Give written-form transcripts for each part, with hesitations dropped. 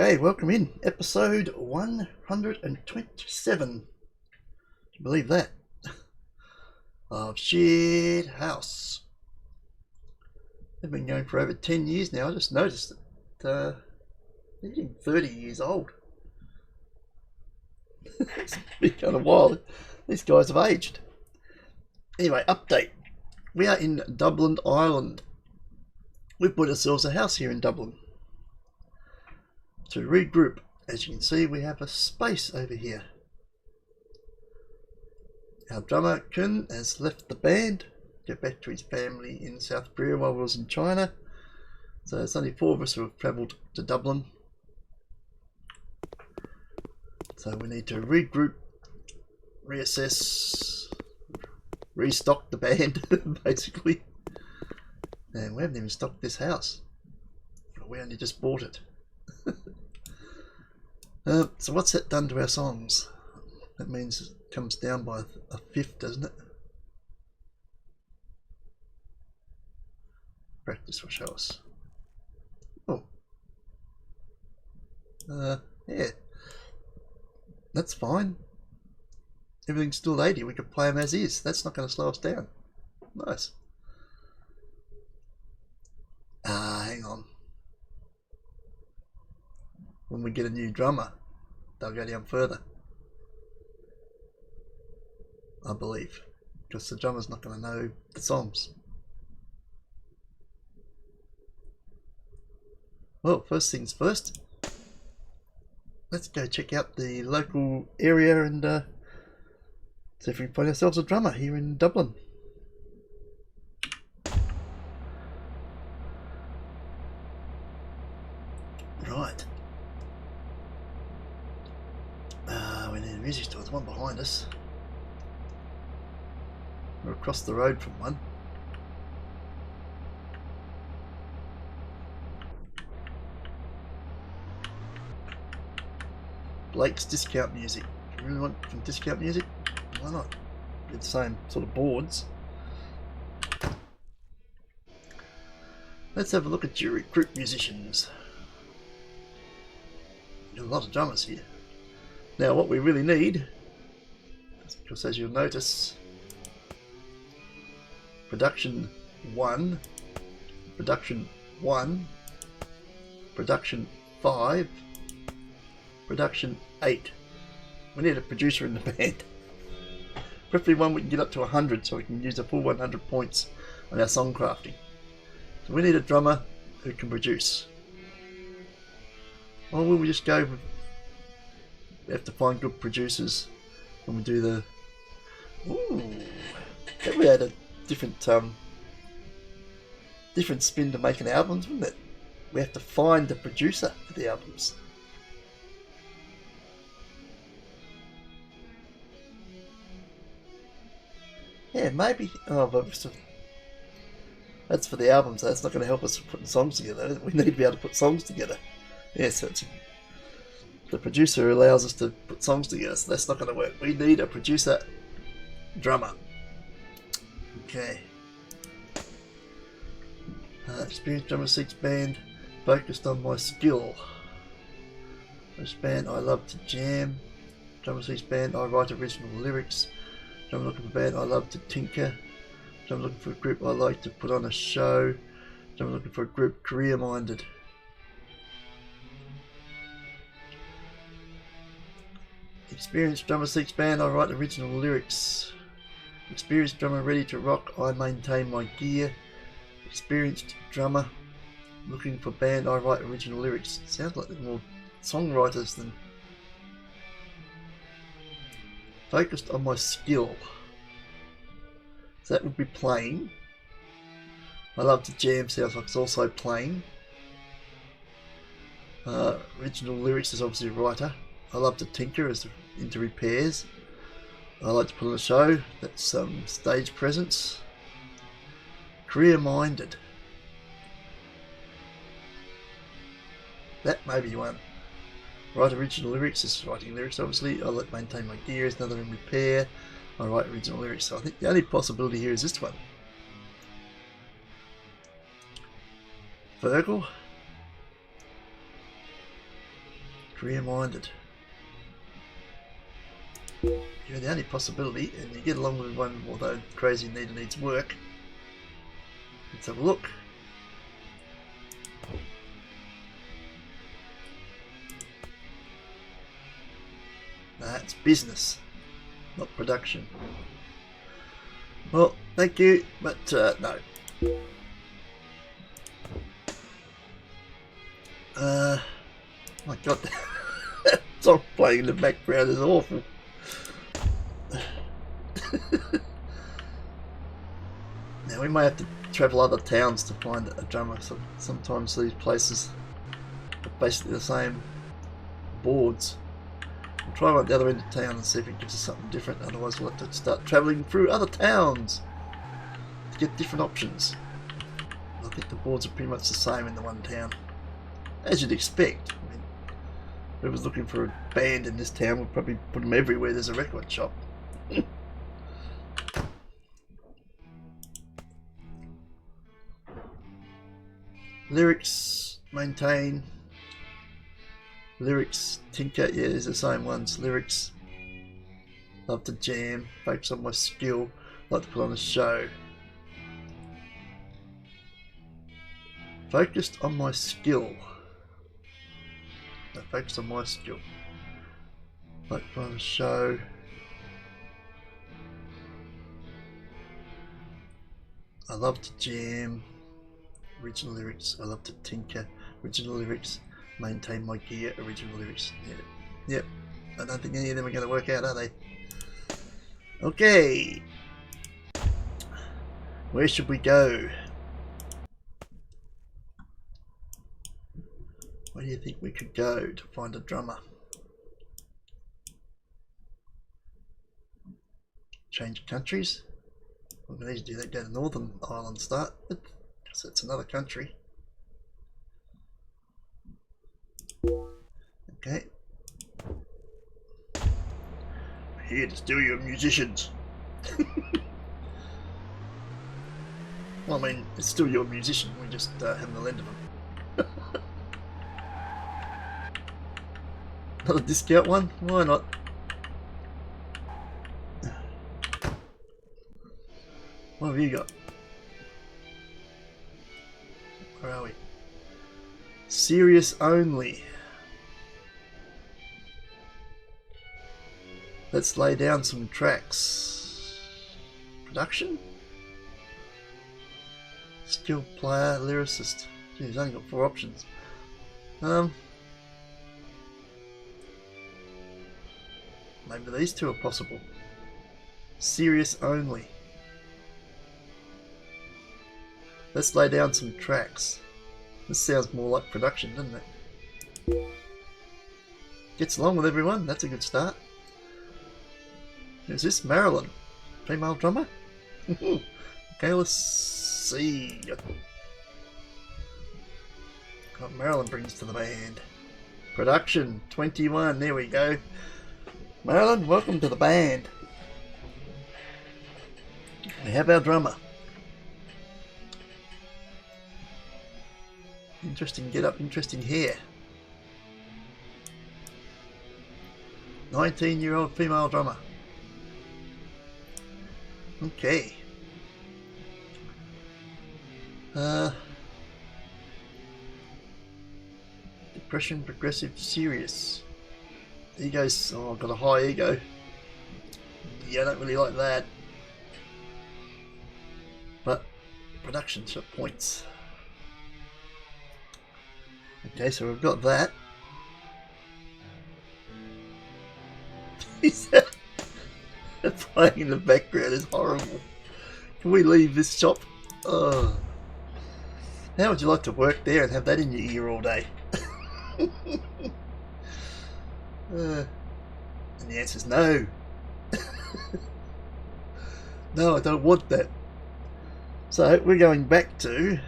Okay, welcome in episode 127. Can you believe that? Of Schitthouse. They've been going for over 10 years now. I just noticed that they're getting 30 years old. It's been kind of wild. These guys have aged. Anyway, update. We are in Dublin, Ireland. We've put ourselves a house here in Dublin. To regroup, as you can see, we have a space over here. Our drummer Kun has left the band, get back to his family in South Korea while we was in China. So it's only 4 of us who have travelled to Dublin. So we need to regroup, reassess, restock the band, basically. And we haven't even stocked this house. We only just bought it. So what's that done to our songs? That means it comes down by a fifth, doesn't it? Practice will show us. Oh. Yeah. That's fine. Everything's still 80. We could play them as is. That's not going to slow us down. Nice. Hang on. When we get a new drummer, they'll go down further. I believe. Because the drummer's not going to know the songs. Well, first things first. Let's go check out the local area and see if we can find ourselves a drummer here in Dublin. Right. We need a music store. There's one behind us. We're across the road from one. Blake's Discount Music. You really want some discount music? Why not? Get the same sort of boards. Let's have a look at your recruit musicians. There's a lot of drummers here. Now what we really need, because as you'll notice, production 1, production 1, production 5, production 8. We need a producer in the band. Preferably one we can get up to 100 so we can use the full 100 points on our song crafting. So we need a drummer who can produce. Or will we just go with, we have to find good producers when we do the... Ooh, that would add a different spin to making albums, wouldn't it? We have to find the producer for the albums. Yeah, maybe. Oh, but that's for the albums. So that's not going to help us putting songs together. We need to be able to put songs together. Yeah, so the producer allows us to put songs together, so that's not going to work. We need a producer drummer. Okay. Experienced drummer seeks band focused on my skill. This band I love to jam. Drummer seeks band I write original lyrics. Drummer looking for band I love to tinker. Drummer looking for a group I like to put on a show. Drummer looking for a group career minded. Experienced drummer seeks band I write original lyrics. Experienced drummer ready to rock I maintain my gear. Experienced drummer looking for band I write original lyrics. Sounds like they're more songwriters than... Focused on my skill. So that would be playing. I love to jam, sounds like it's also playing. Original lyrics is obviously a writer. I love to tinker, as into repairs. I like to put on a show, that's stage presence. Career minded. That may be one. Write original lyrics is writing lyrics, obviously. I like maintain my gear is another in repair. I write original lyrics, so I think the only possibility here is this one. Virgil. career-minded. You're the only possibility, and you get along with one, although crazy needs work. Let's have a look. It's business, not production. Well, thank you, but no. My God, that song playing in the background is awful. Now we may have to travel other towns to find a drummer. So sometimes these places are basically the same boards. We'll try one at the other end of town and see if it gives us something different. Otherwise we'll have to start travelling through other towns to get different options. I think the boards are pretty much the same in the one town, as you'd expect. I mean, whoever's looking for a band in this town would probably put them everywhere there's a record shop. Lyrics, maintain. Lyrics, tinker, yeah, these are the same ones. Lyrics, love to jam, focus on my skill, like to put on a show. Focused on my skill. No, focused on my skill. Like to put on a show. I love to jam. Original lyrics, I love to tinker. Original lyrics, maintain my gear. Original lyrics, yeah. Yep. I don't think any of them are going to work out, are they? Okay. Where should we go? Where do you think we could go to find a drummer? Change countries? We can easily do that, go to Northern Ireland start. So it's another country. Okay. Here to steal your musicians. Well, I mean, it's still your musician, we just haven't lended them. Not a discount one? Why not? What have you got? Where are we? Serious only. Let's lay down some tracks. Production? Skilled player, lyricist. Gee, he's only got 4 options. Maybe these two are possible. Serious only. Let's lay down some tracks. This sounds more like production, doesn't it? Gets along with everyone, that's a good start. Who's this? Marilyn. Female drummer? Okay, let's see what Marilyn brings to the band. Production 21, there we go. Marilyn, welcome to the band. We have our drummer. Interesting get up, interesting hair. 19-year-old female drummer. Okay. Depression, progressive, serious. Ego's, oh, I've got a high ego. Yeah, I don't really like that. But production's for points. Okay, so we've got that. That playing in the background is horrible. Can we leave this shop? Oh. How would you like to work there and have that in your ear all day? And the answer is no. No, I don't want that. So we're going back to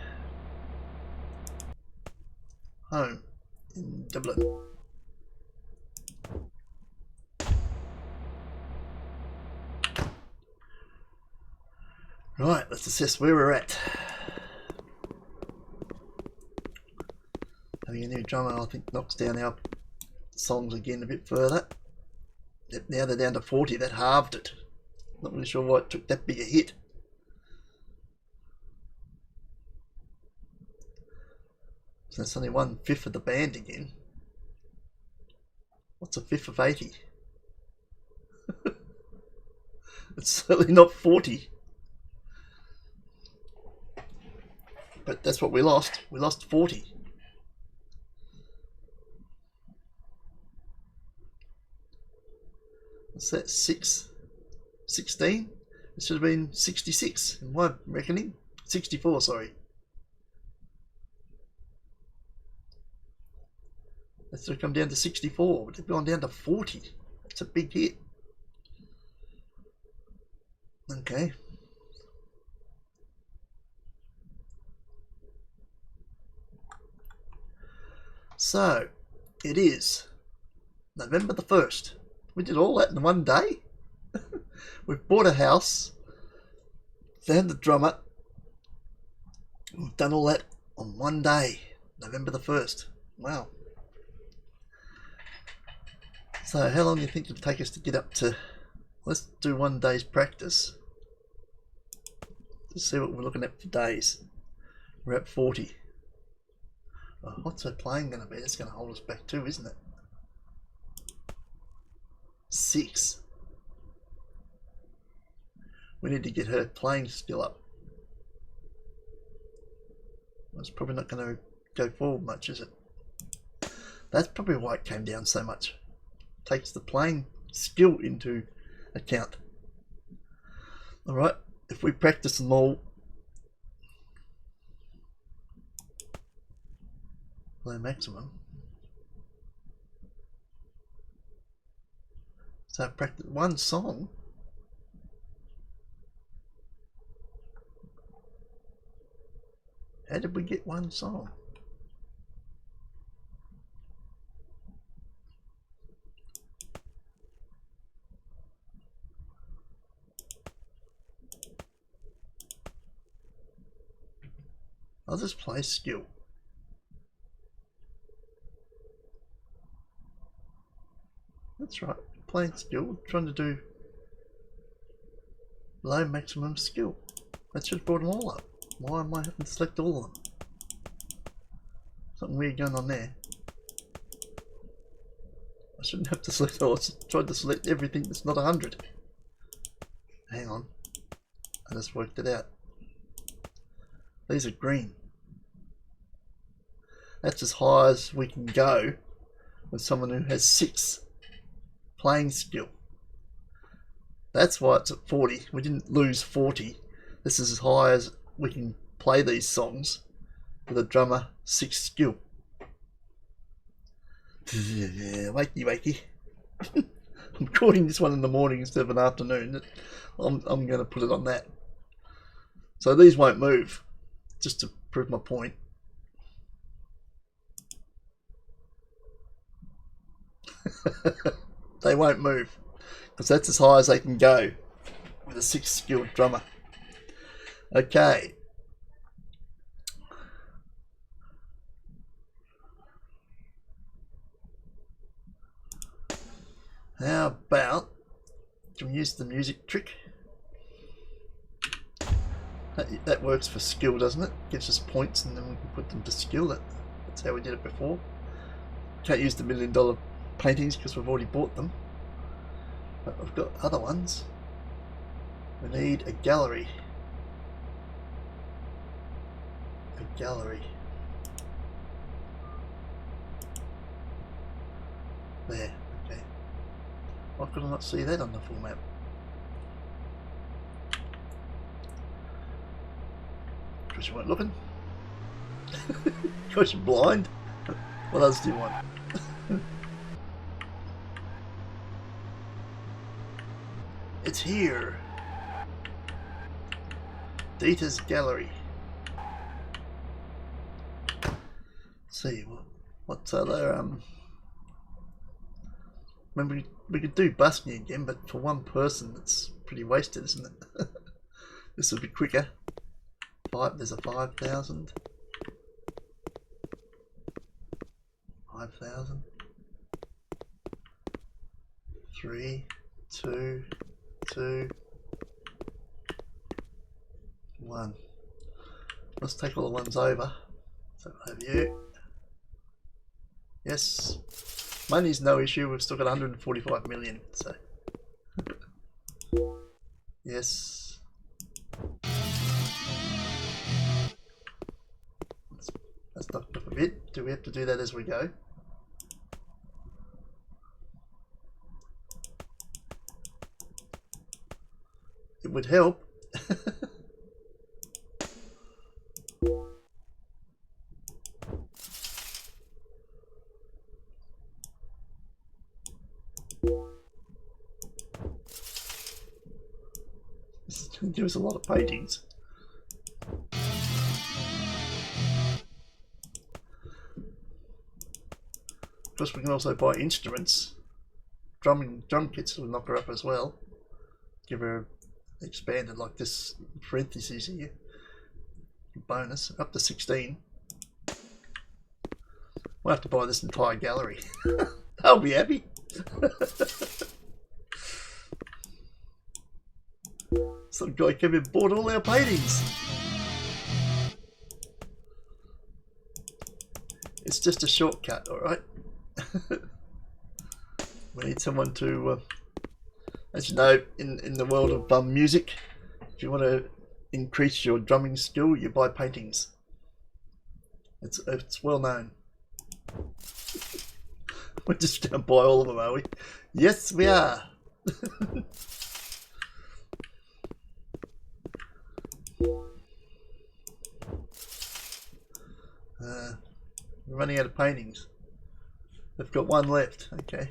home in Dublin. Right, let's assess where we're at. Having a new drummer, I think, knocks down our songs again a bit further. Yep, now they're down to 40. That halved it. Not really sure why it took that big a hit. So that's only 1/5 of the band again. What's a fifth of 80? It's certainly not 40. But that's what we lost. We lost 40. What's that? 16? It should have been 66 in my reckoning. 64, sorry. That should have come down to 64, but they've gone down to 40. It's a big hit. Okay. So, it is November the 1st. We did all that in one day. We've bought a house, found the drummer. We've done all that on one day, November the 1st. Wow. So how long do you think it'll take us to get up to? Let's do 1 day's practice. Let's see what we're looking at for days. We're at 40. Oh, what's her playing going to be? That's going to hold us back too, isn't it? 6. We need to get her playing skill up. It's probably not going to go forward much, is it? That's probably why it came down so much. Takes the playing skill into account. Alright, if we practice them all, low maximum. So practice one song. How did we get one song? I'll just play skill. That's right, playing skill, trying to do low maximum skill. That should have brought them all up. Why am I having to select all of them? Something weird going on there. I shouldn't have to select all. I tried to select everything that's not 100. Hang on. I just worked it out. These are green. That's as high as we can go with someone who has 6 playing skill. That's why it's at 40. We didn't lose 40. This is as high as we can play these songs with a drummer 6 skill. Yeah, wakey wakey. I'm recording this one in the morning instead of an afternoon. I'm going to put it on that. So these won't move, just to prove my point. They won't move because that's as high as they can go with a 6 skilled drummer. Okay. How about, can we use the music trick? That works for skill, doesn't it? Gives us points and then we can put them to skill. That's how we did it before. Can't use the $1 million paintings because we've already bought them. But we've got other ones. We need a gallery. A gallery. There, okay. Why could I not see that on the full map? Because you weren't looking? Because you're blind? What else do you want? It's here. Data's gallery. Let's see what's other remember we could do busking again, but for one person it's pretty wasted, isn't it? This will be quicker. There's a 5,000. 5,000. 3, 2, 2, 1. Let's take all the ones over. So over you. Yes. Money's no issue. We've still got 145 million. So yes. Let's knock it up a bit. Do we have to do that as we go? It would help. This is going to give us a lot of paintings. Of course, we can also buy instruments. Drum kits will knock her up as well. Give her expanded like this parentheses here. Bonus up to 16. We'll have to buy this entire gallery. I'll be happy. Some guy came and bought all our paintings. It's just a shortcut, alright? We need someone to, as you know, in the world of music, if you want to increase your drumming skill, you buy paintings. It's well known. We're just going to buy all of them, are we? Yes, we are. We're running out of paintings. They've got one left. Okay.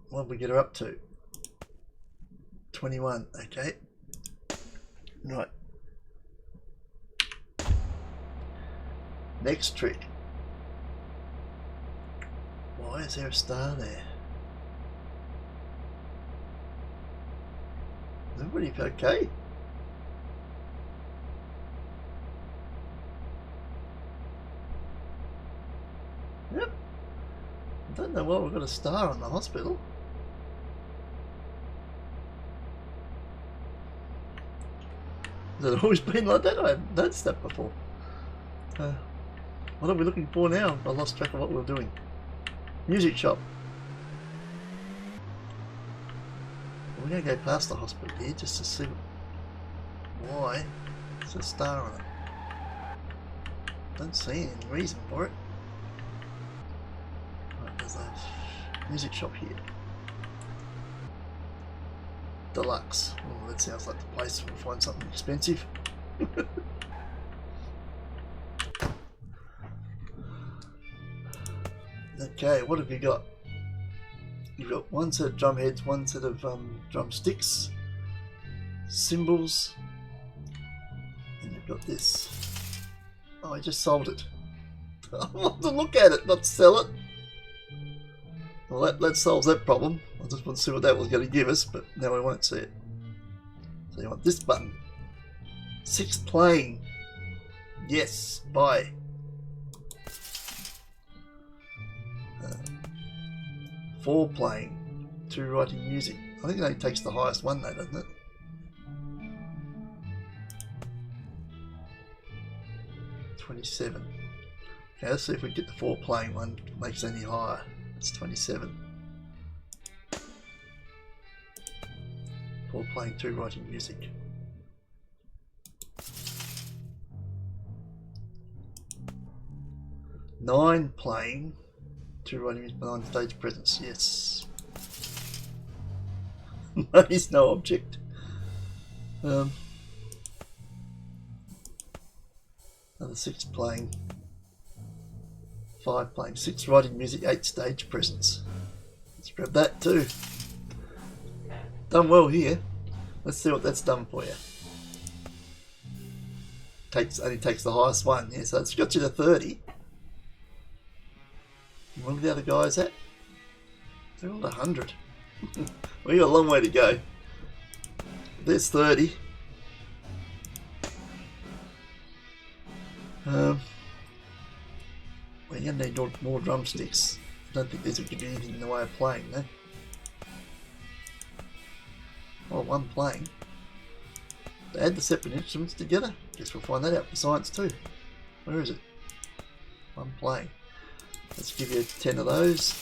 What did we get her up to? 21. Okay. Right. Next trick. Why is there a star there? Is everybody okay? Yep. I don't know why we've got a star on the hospital. Has it always been like that? I haven't noticed that before. What are we looking for now? I lost track of what we were doing. Music shop. We're going to go past the hospital here just to see why there's a star on it. Don't see any reason for it. Right, there's a music shop here. Deluxe. Oh, that sounds like the place we'll find something expensive. Okay, what have you got? You've got one set of drum heads, one set of drumsticks, cymbals, and you've got this. Oh, I just sold it. I want to look at it, not sell it. Well, that solves that problem. I just want to see what that was going to give us, but now we won't see it. So you want this button. 6 playing. Yes, buy. 4 playing, 2 writing music. I think it only takes the highest one though, doesn't it? $27. Okay, let's see if we get the 4 playing one makes any higher. It's 27. 4 playing, 2 writing music. Nine playing, 2 writing music, 9 stage presence. Yes. Money's no object. Another 6 playing, 5 playing, 6 writing music, 8 stage presence. Let's grab that too. Done well here. Let's see what that's done for you. Only takes the highest one. Yeah, so it's got you to 30. Where are the other guys at? They're all 100. We got a long way to go. There's 30. you're going to need more drumsticks. I don't think these will give you anything in the way of playing, though. Oh, one playing. To add the separate instruments together. Guess we'll find that out for science too. Where is it? One playing. Let's give you 10 of those.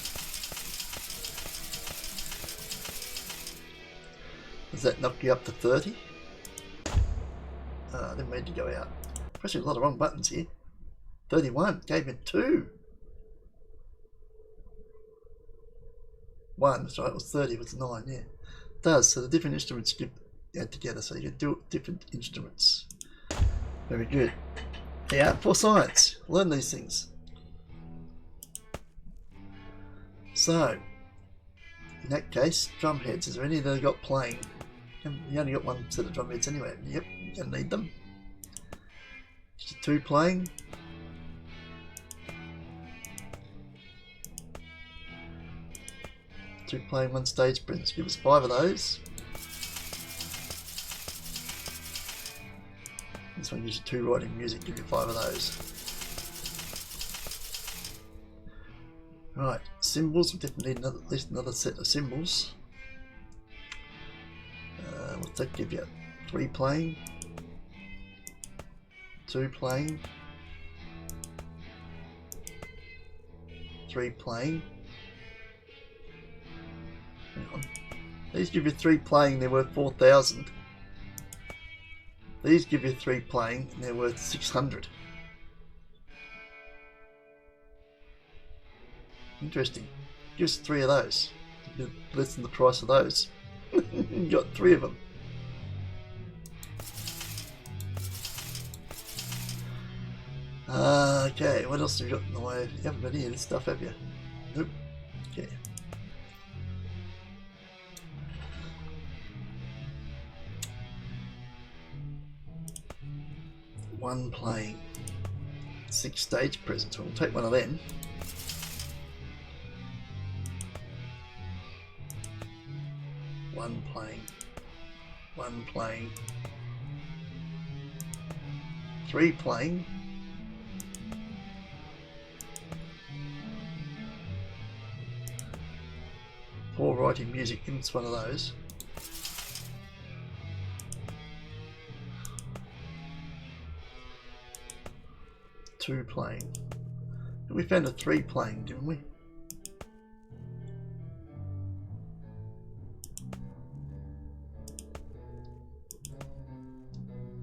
Does that knock you up to 30? I didn't mean to go out. Pressing a lot of wrong buttons here. 31 gave me 2. 1, that's right, it was 30, it was 9, yeah. It does, so the different instruments you add together, so you can do different instruments. Very good. Yeah, for science, learn these things. So, in that case, drum heads, is there any that I got playing? You only got one set of drum heads anyway. Yep, you're going to need them. Just 2 playing. Two playing, 1 stage presence. Give us 5 of those. This one uses 2 writing music. Give you 5 of those. Right, cymbals. We definitely need at least another set of cymbals. What's that give you? 3 playing. 2 playing. 3 playing. Hang on. These give you 3 playing, they're worth 4,000. These give you 3 playing, and they're worth 600. Interesting. Give us 3 of those. Less than the price of those. You got 3 of them. Okay, what else have you got in the way? You haven't got any of this stuff, have you? Nope. Okay. One playing. 6 stage presents. We'll take one of them. One playing. 1 playing. 3 playing. 4 writing music. Give us one of those. Two playing. We found a 3 playing, didn't we?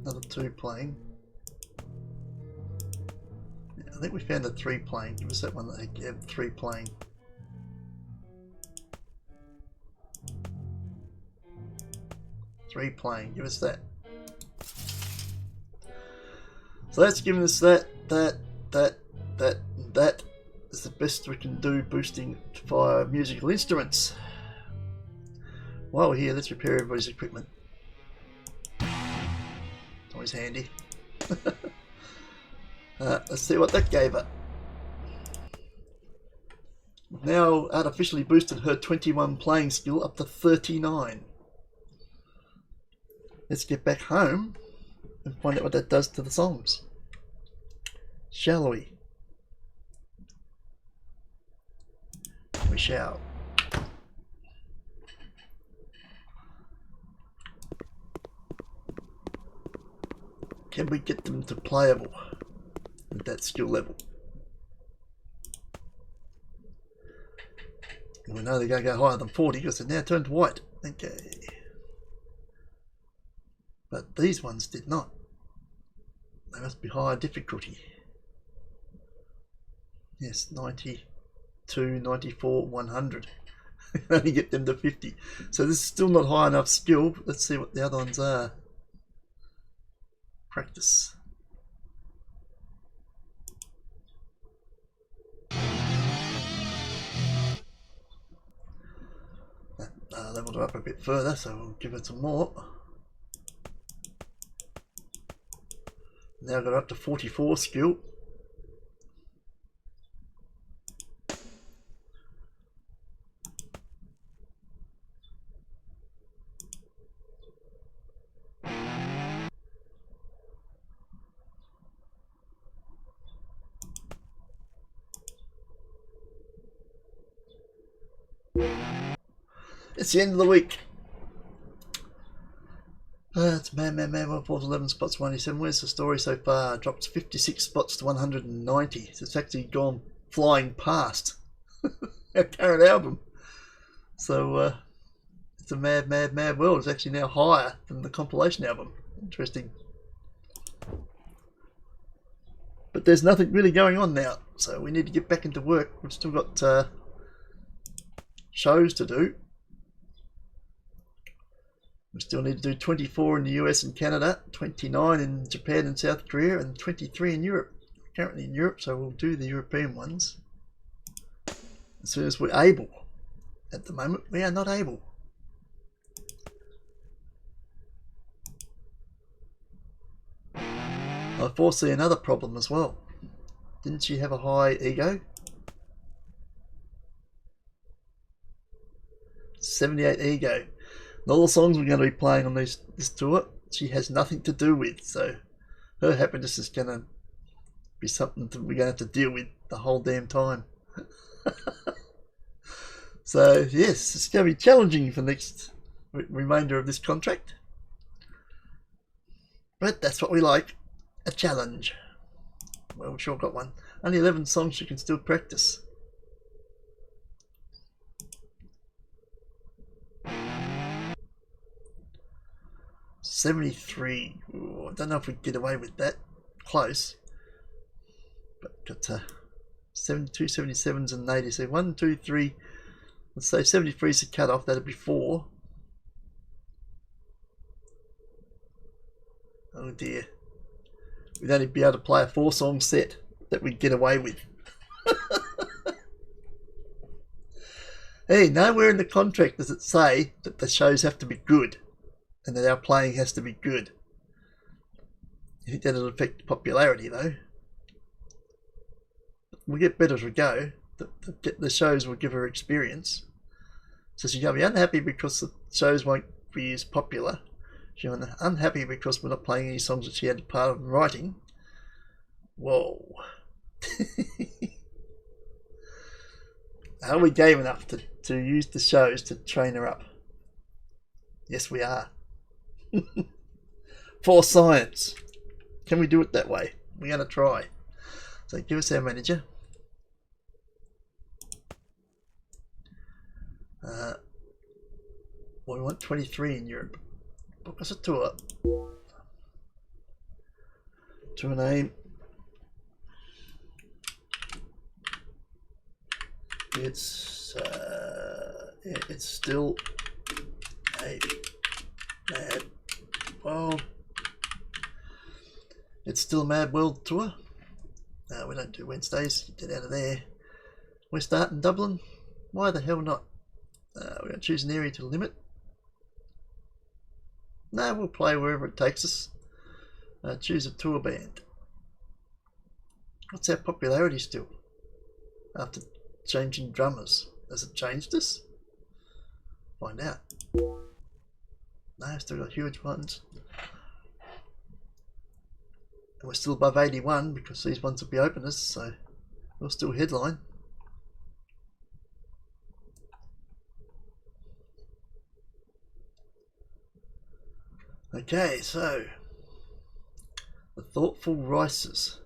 Another 2 playing. Yeah, I think we found a 3 playing. Give us that one that had 3 playing. Three playing. Give us that. So that's giving us that is the best we can do boosting via musical instruments. While we're here, let's repair everybody's equipment. It's always handy. Let's see what that gave her. We've now artificially boosted her 21 playing skill up to 39. Let's get back home and find out what that does to the songs. Shall we? We shall. Can we get them to playable at that skill level? And we know they're going to go higher than 40 because they're now turned white. Okay. But these ones did not. They must be higher difficulty. Yes, 92, 94, 100. Only get them to 50. So this is still not high enough skill. Let's see what the other ones are. Practice. That leveled her up a bit further, so we'll give it some more. Now got up to 44 skill. It's the end of the week. It's man, 11 spots, 187. Where's the story so far? Dropped 56 spots to 190. So it's actually gone flying past our current album. So it's a mad world. It's actually now higher than the compilation album. Interesting. But there's nothing really going on now, so we need to get back into work. We've still got shows to do. We still need to do 24 in the US and Canada, 29 in Japan and South Korea, and 23 in Europe. We're currently in Europe, so we'll do the European ones as soon as we're able. At the moment, we are not able. I foresee another problem as well. Didn't she have a high ego? 78 ego. And all the songs we're going to be playing on this tour, she has nothing to do with. So her happiness is going to be something that we're going to have to deal with the whole damn time. So yes, it's going to be challenging for the next remainder of this contract. But that's what we like. A challenge. Well, we've sure got one. Only 11 songs you can still practice. $73. Ooh, I don't know if we get away with that. Close. But got 72, 77s and 80. So 1, 2, 3. Let's say 73 is the cut-off. That'd be 4. Oh dear. We'd only be able to play a 4-song set that we'd get away with. Hey, nowhere in the contract does it say that the shows have to be good and that our playing has to be good. I think that'll affect popularity though. We'll get better as we go. The shows will give her experience. So she's going to be unhappy because the shows won't be as popular. She's unhappy because we're not playing any songs that she had part of writing. Whoa. Are we game enough to use the shows to train her up? Yes, we are. For science. Can we do it that way? We're going to try. So give us our manager. Well, we want 23 in Europe. Book us a tour. Tour name. It's still a mad world. It's still a mad world tour. We don't do Wednesdays. Get out of there. We're starting Dublin. Why the hell not? We're going to choose an area to limit. No, we'll play wherever it takes us. Choose a tour band. What's our popularity still? After changing drummers. Has it changed us? Find out. No, still got huge ones. And we're still above 81 because these ones will be openers, so we'll still headline. Okay, so the thoughtful rices.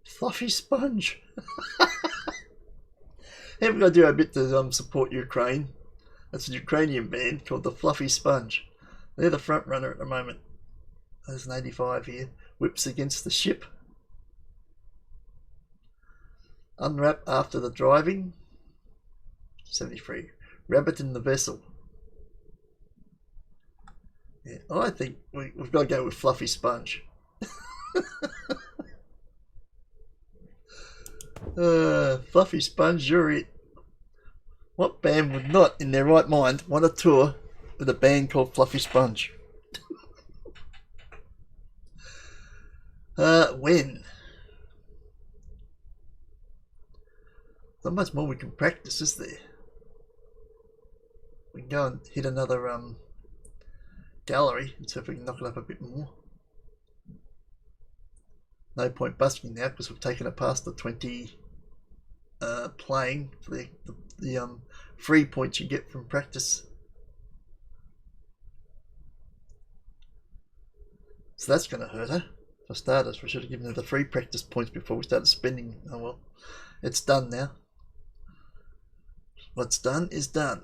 Fluffy sponge. Haven't got to do a bit to support Ukraine. That's a Ukrainian band called the Fluffy Sponge. They're the front runner at the moment. There's an 85 here. Whips against the ship. Unwrap after the driving. 73. Rabbit in the vessel. Yeah, I think we've got to go with Fluffy Sponge. Fluffy Sponge, you're it. What band would not, in their right mind, want a tour with a band called Fluffy Sponge? When? Not much more we can practice, is there? We can go and hit another gallery and see if we can knock it up a bit more. No point busking now because we've taken it past the 20 playing for the free points you get from practice. So that's going to hurt her. For starters, we should have given her the free practice points before we started spending. Oh well, it's done now. What's done is done.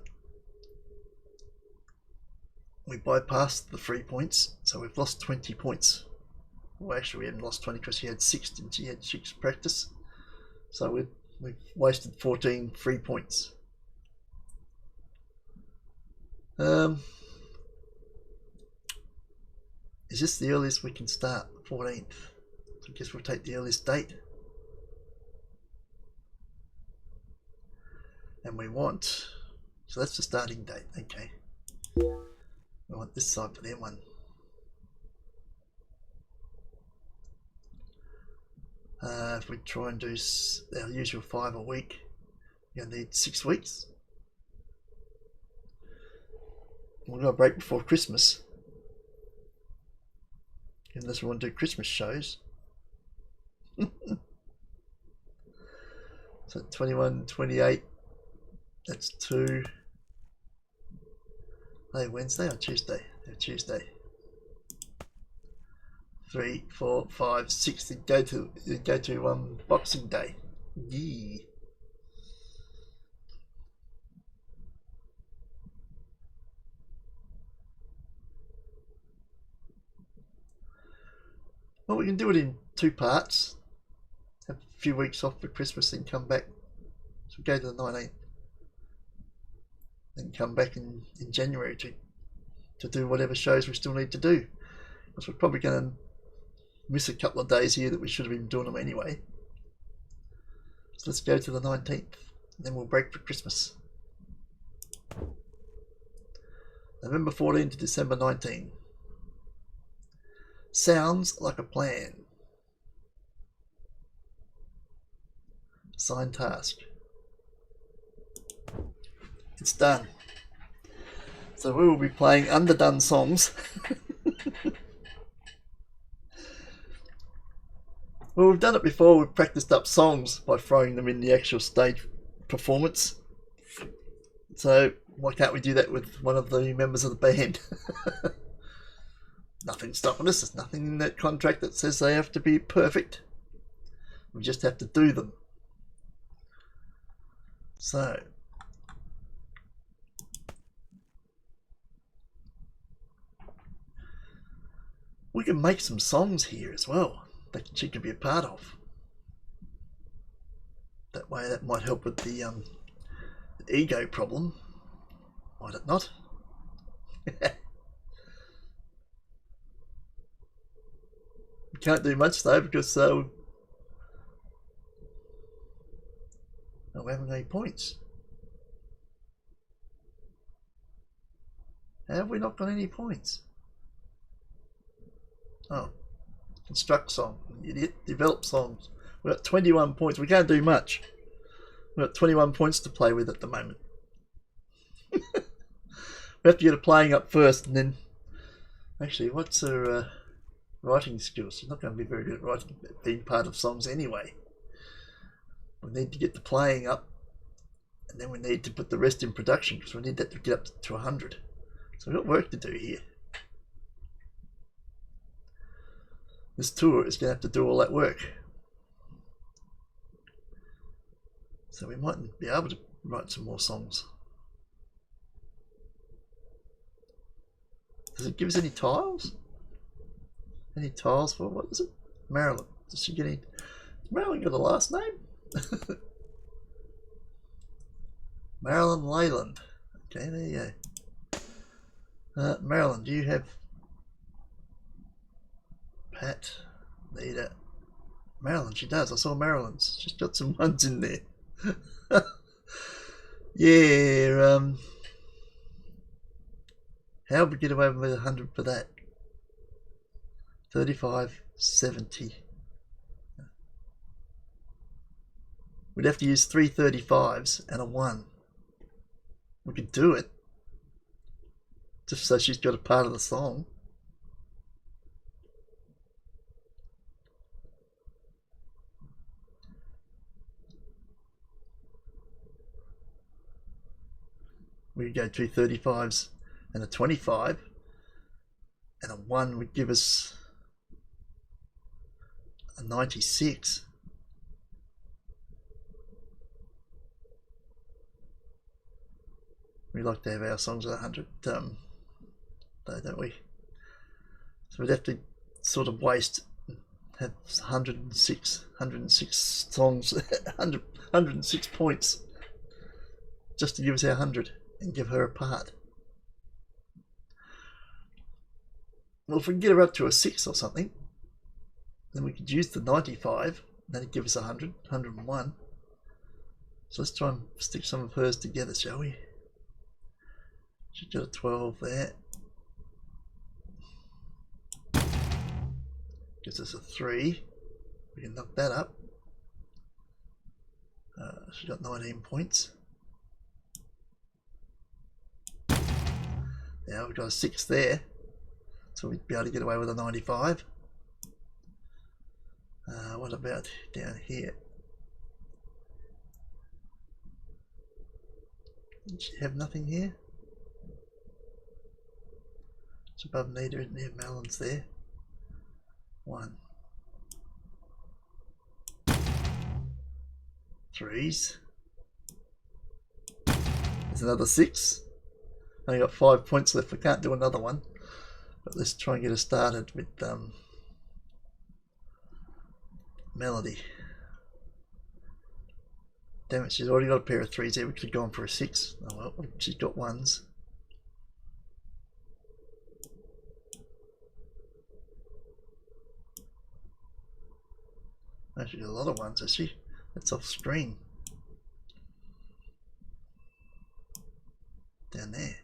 We bypassed the free points, so we've lost 20 points. Well, actually, we haven't lost 20 because she had 6 and she had 6 practice. So we've wasted 14 free points. Is this the earliest we can start? 14th. I guess we'll take the earliest date. And we want, so that's the starting date, okay. We want this side for them one. If we try and do our usual 5 a week, you're going to need 6 weeks. We're going to break before Christmas. Unless we want to do Christmas shows. So 21, 28, that's 2. Are they Wednesday or Tuesday? They're Tuesday. 3, 4, 5, 6. They go to Boxing Day. Yee. Well, we can do it in 2 parts. Have a few weeks off for Christmas, then come back. So go to the 19th. Then come back in January to do whatever shows we still need to do. Because we're probably going to miss a couple of days here that we should have been doing them anyway. So let's go to the 19th. And then we'll break for Christmas. November 14 to December 19. Sounds like a plan. Assigned task. It's done. So we will be playing underdone songs. Well, we've done it before. We've practiced up songs by throwing them in the actual stage performance. So why can't we do that with one of the members of the band? Nothing's stopping us. There's nothing in that contract that says they have to be perfect. We just have to do them. So we can make some songs here as well that she can be a part of. That way that might help with the ego problem. Might it not? We can't do much though because we haven't any points. Have we not got any points? Oh, construct song, idiot. Develop songs. We've got 21 points. We can't do much. We've got 21 points to play with at the moment. We have to get her playing up first, and then actually, what's her writing skills? She's not going to be very good at writing, being part of songs anyway. We need to get the playing up, and then we need to put the rest in production because we need that to get up to 100. So we've got work to do here. This tour is going to have to do all that work. So we mightn't be able to write some more songs. Does it give us any tiles? Any tiles for, what is it? Marilyn. Does she get any? Does Marilyn got a last name? Marilyn Leyland. Okay, there you go. Marilyn, do you have Pat, Nita? Marilyn, she does. I saw Marilyn's. She's got some ones in there. Yeah, how would we get away with 100 for that? 35, 70. We'd have to use 3 35s and a 1. We could do it. Just so she's got a part of the song. we go 2 35s and a 25, and a 1 would give us a 96. We like to have our songs at 100, though, don't we? So we'd have to sort of have 106 songs, 106 points, just to give us our 100 and give her a part. Well, if we can get her up to a 6 or something, then we could use the 95. That'd give us 100, 101. So let's try and stick some of hers together, shall we? She's got a 12 there. Gives us a 3. We can knock that up. She's got 19 points. Now we've got a 6 there. So we'd be able to get away with a 95. What about down here? Did she have nothing here? It's above Nita, isn't there? Melon's there. 1. 3s. There's another 6. Only got 5 points left. We can't do another one. But let's try and get us started with Melody. Damn it, she's already got a pair of 3s there. We could have gone for a 6. Oh well, she's got 1s. Oh, she's got a lot of 1s, has she? That's off screen. Down there.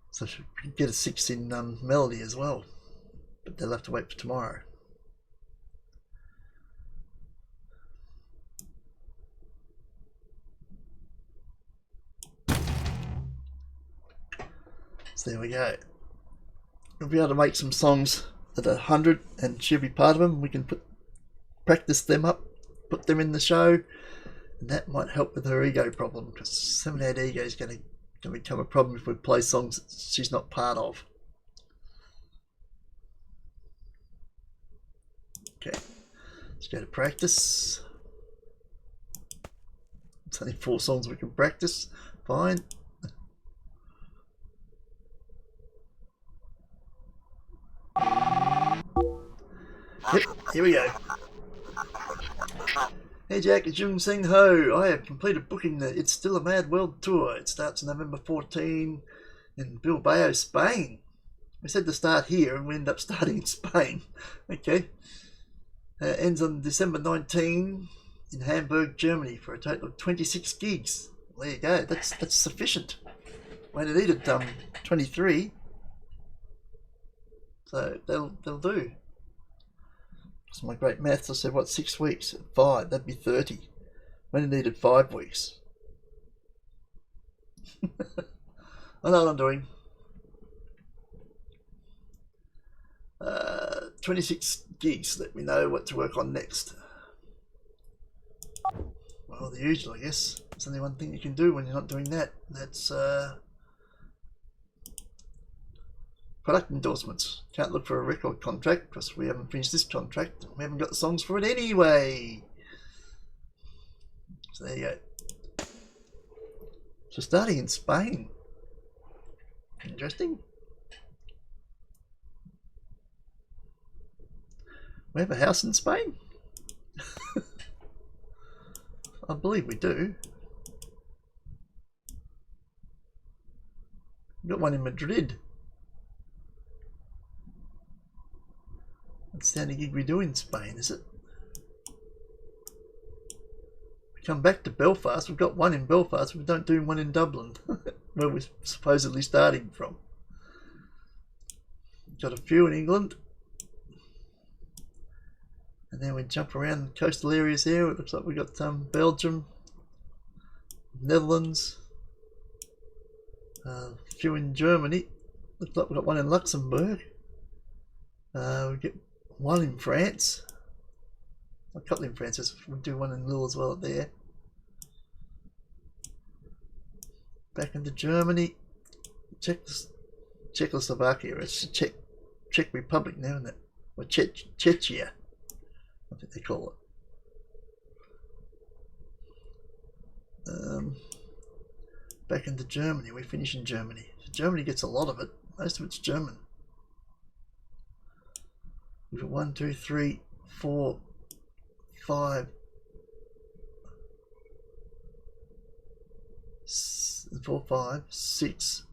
So she could get a 6 in Melody as well. But they'll have to wait for tomorrow. So there we go. We'll be able to make some songs at 100 and she'll be part of them. We can practice them up, put them in the show, and that might help with her ego problem, because some of that ego is going to become a problem if we play songs that she's not part of. Okay, let's go to practice. It's only 4 songs we can practice. Fine. Yep, here we go. Hey Jack, it's Jung Sing Ho. I have completed booking the It's Still a Mad World Tour. It starts November 14 in Bilbao, Spain. We said to start here and we end up starting in Spain. Okay. Ends on December 19 in Hamburg, Germany for a total of 26 gigs. Well, there you go. That's sufficient. We only needed 23. So they'll do. So my great maths, I said, what, 6 weeks? 5, that'd be 30. We only needed 5 weeks. I know what I'm doing. 26 gigs, let me know what to work on next. Well, the usual, I guess. There's only one thing you can do when you're not doing that. That's product endorsements. Can't look for a record contract because we haven't finished this contract. We haven't got the songs for it anyway. So there you go. So starting in Spain. Interesting. We have a house in Spain? I believe we do. We've got one in Madrid. That's the only gig we do in Spain, is it? We come back to Belfast. We've got one in Belfast. We don't do one in Dublin, where we're supposedly starting from. Got a few in England. And then we jump around the coastal areas here. It looks like we got Belgium, Netherlands, a few in Germany. Looks like we've got one in Luxembourg. We get one in France. A couple in France. We'll do one in Lille as well up there. Back into Germany. Czechoslovakia. It's Czech Republic now, isn't it? Or Czechia, I think they call it. Back into Germany. We finish in Germany. Germany gets a lot of it. Most of it's German. We've got 1, 2, 3, 4, 5, 4, 5, 6,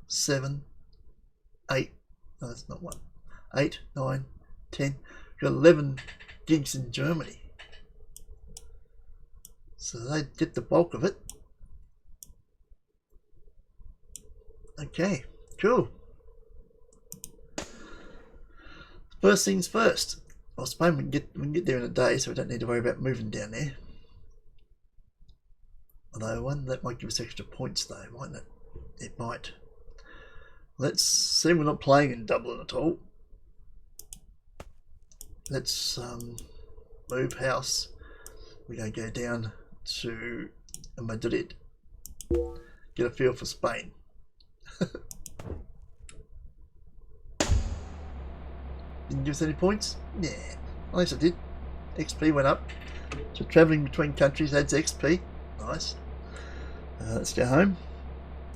7, 8. No, that's not one. 8, 9, 10. We've got 11 gigs in Germany. So they get the bulk of it. Okay, cool. First things first. I suppose we can get there in a day, so we don't need to worry about moving down there. Although one that might give us extra points, though, mightn't it? It might. Let's see. We're not playing in Dublin at all. Let's move house. We're going to go down to Madrid. Get a feel for Spain. Didn't give us any points? Yeah, at least I did. XP went up. So travelling between countries adds XP. Nice. Let's go home.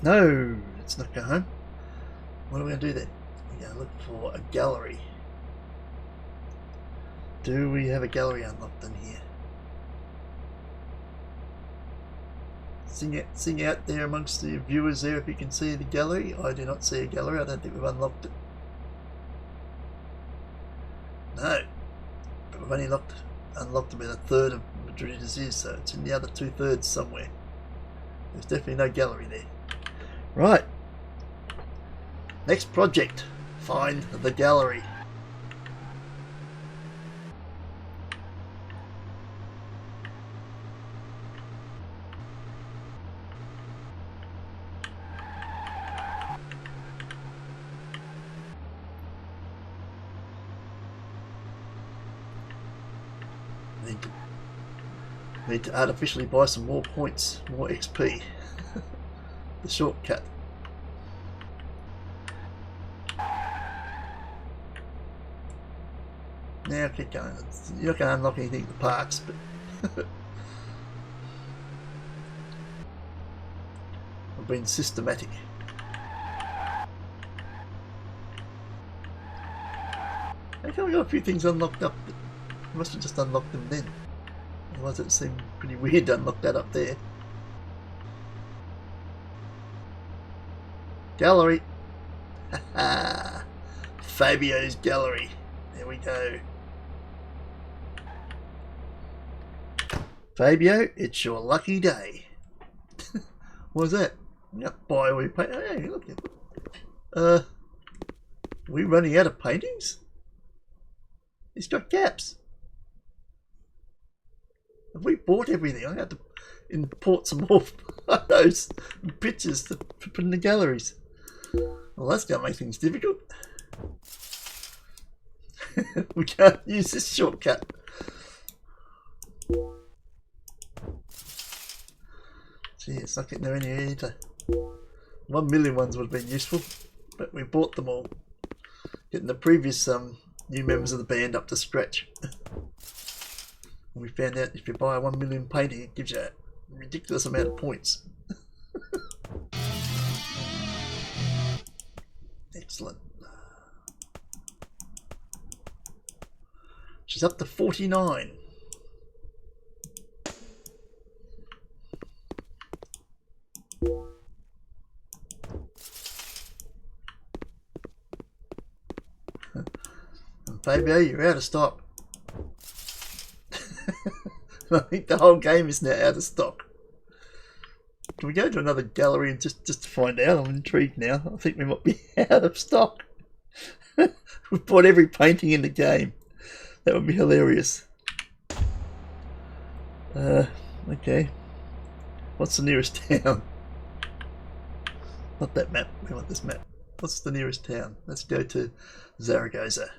No, let's not go home. What are we going to do then? We're going to look for a gallery. Do we have a gallery unlocked in here? Sing out there amongst the viewers there if you can see the gallery. I do not see a gallery. I don't think we've unlocked it. No, but we've only unlocked about a third of Madrid as is, so it's in the other 2/3 somewhere. There's definitely no gallery there. Right. Next project. Find the gallery. Need to artificially buy some more points, more XP. The shortcut. Now keep going. You're not going to unlock anything at the parks, but I've been systematic. I think I got a few things unlocked up, but I must have just unlocked them then. Otherwise it seemed pretty weird to unlock that up there. Gallery. Fabio's gallery. There we go. Fabio, it's your lucky day. What was that? Yep, boy, we paint. Hey, look. Are we running out of paintings? He's got gaps. Have we bought everything? I have to import some more photos and pictures to put in the galleries. Well, that's going to make things difficult. We can't use this shortcut. Gee, it's not getting there any either. 1 million ones would have been useful, but we bought them all. Getting the previous new members of the band up to scratch. And we found out if you buy a 1 million painting, it gives you a ridiculous amount of points. Excellent. She's up to 49. And Fabio, you're out of stock. I think the whole game is now out of stock. Can we go to another gallery and just to find out? I'm intrigued now. I think we might be out of stock. We've bought every painting in the game. That would be hilarious. Okay. What's the nearest town? Not that map. We want this map. What's the nearest town? Let's go to Zaragoza.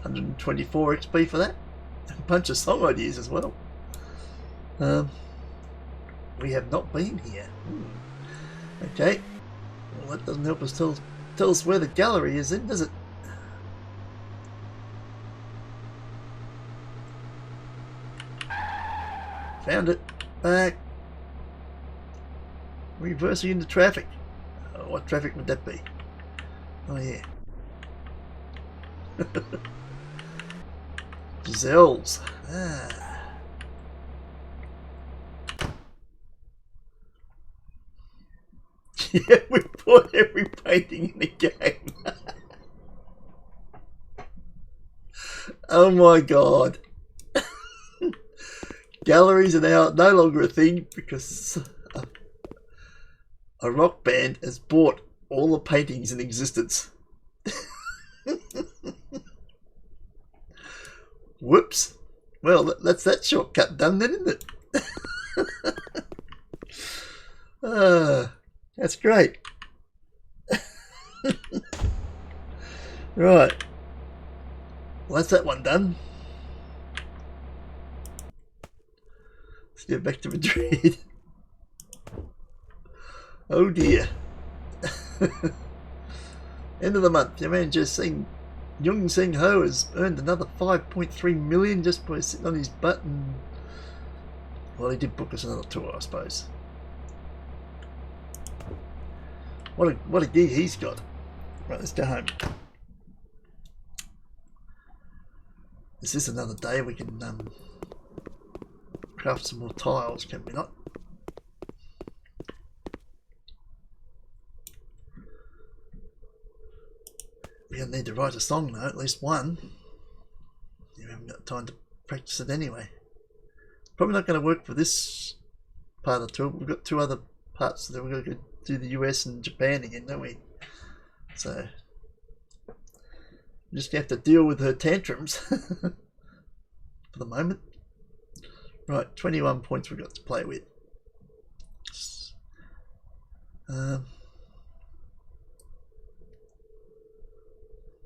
120 24 XP for that. A bunch of song ideas as well. We have not been here. Okay. Well, that doesn't help us tell us where the gallery is in, does it? Found it. Back. Reversing into traffic. Oh, what traffic would that be? Oh yeah. Giselle's. Yeah, we bought every painting in the game. Oh my god. Galleries are now no longer a thing because a rock band has bought all the paintings in existence. Whoops. Well, that's that shortcut done then, isn't it? That's great. Right. Well, that's that one done. Let's get back to Madrid. Oh dear. End of the month. Your man just sing Jung Sing Ho has earned another 5.3 million just by sitting on his butt, and well, he did book us another tour, I suppose. What a gig he's got. Right, let's go home. Is this another day we can craft some more tiles, can we not? We're going to need to write a song though, at least one. You haven't got time to practice it anyway. Probably not going to work for this part of the tour. We've got two other parts that we're going to go do the US and Japan again, don't we? So we're just going to have to deal with her tantrums for the moment. Right, 21 points we've got to play with.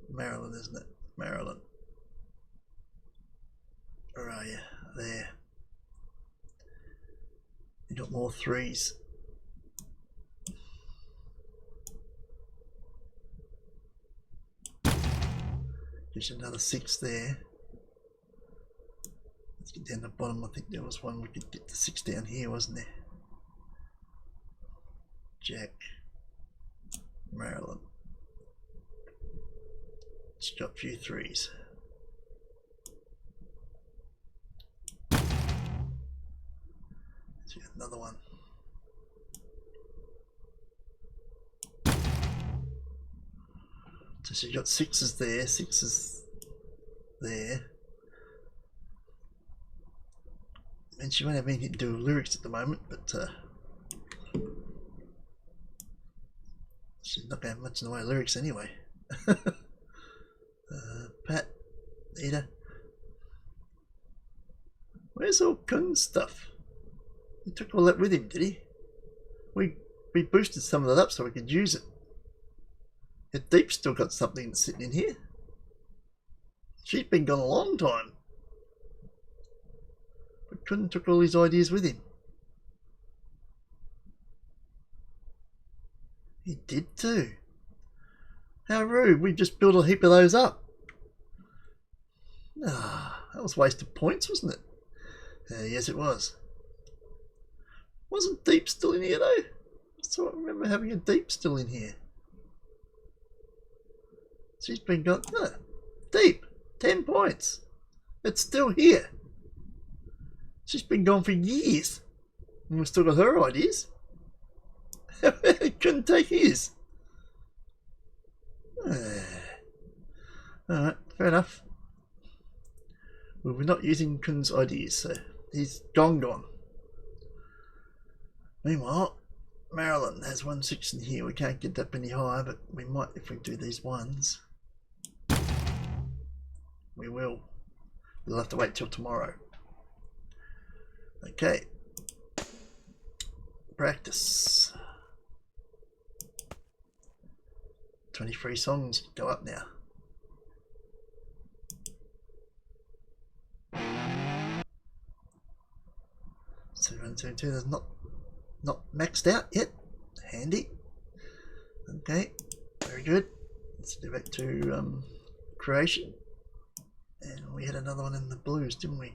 Maryland, isn't it? Maryland. Where are you? There. You got more threes. Gives you another 6 there. Let's get down the bottom. I think there was one we could get the 6 down here, wasn't there? Jack. Maryland. It's got a few threes. Let's get another one. So she got 6s there, 6s there. And she won't have anything to do with lyrics at the moment, but she's not going to have much in the way of lyrics anyway. Pat, Nita. Where's all Kung's stuff? He took all that with him, did he? We boosted some of that up so we could use it. Yet Deep's still got something sitting in here. She's been gone a long time. But Kun took all his ideas with him. He did too. How rude, we just built a heap of those up. Ah, that was wasted points, wasn't it? Yes, it was. Wasn't Deep still in here though? So I remember having a Deep still in here. She's been gone. No, Deep, 10 points. It's still here. She's been gone for years. And we've still got her ideas. Couldn't take his. Alright, fair enough. Well, we're not using Kun's ideas, so he's gone. Meanwhile, Maryland has 1 6 in here. We can't get that any higher, but we might if we do these ones. We will. We'll have to wait till tomorrow. Okay. Practice. 23 songs go up now. 772, that's not maxed out yet. Handy. Okay, very good. Let's go back to creation. And we had another one in the blues, didn't we?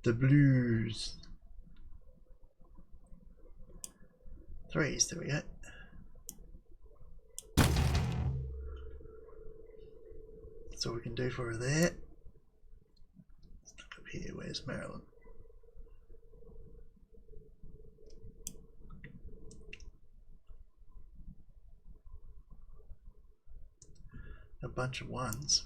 The blues. 3s, there we go. That's all we can do for her there. Let's look up here, where's Marilyn? A bunch of 1s.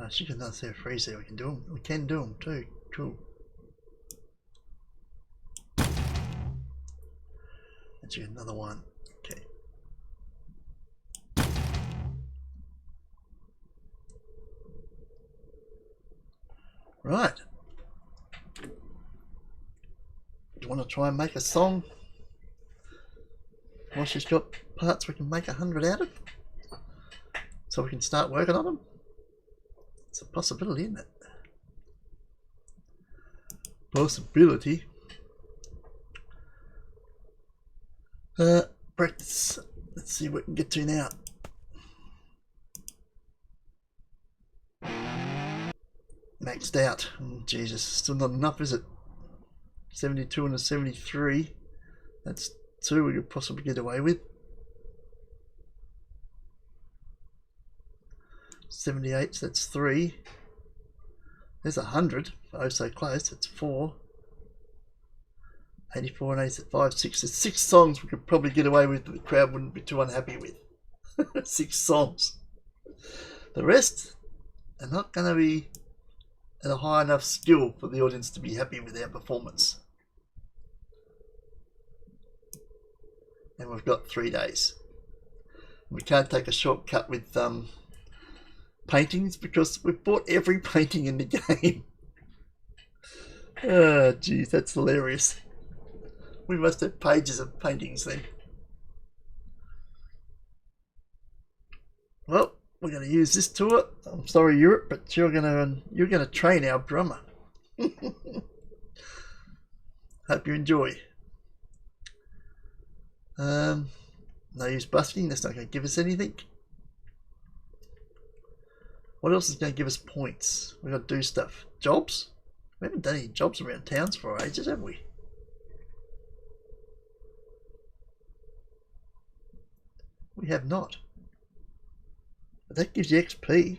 She can another set of 3s there. We can do them. We can do them too. Cool. And she got another 1. Okay. Right. Do you want to try and make a song? Well, she's got parts we can make 100 out of, so we can start working on them. It's a possibility, isn't it? Possibility. Practice. Let's see what we can get to now. Maxed out. Oh, Jesus, still not enough, is it? 72 and a 73. That's 2 we could possibly get away with. 78, so that's 3. There's 100. Oh, so close. That's 4. 84 and 8, 5, 6. There's 6 songs we could probably get away with that the crowd wouldn't be too unhappy with. 6 songs. The rest are not going to be at a high enough skill for the audience to be happy with our performance. And we've got 3 days. We can't take a shortcut with paintings because we've bought every painting in the game. Oh, geez, that's hilarious. We must have pages of paintings then. Well, we're going to use this tour. I'm sorry, Europe, but you're going to train our drummer. Hope you enjoy. No use busking. That's not going to give us anything. What else is going to give us points? We've got to do stuff. Jobs? We haven't done any jobs around towns for ages, have we? We have not. But that gives you XP.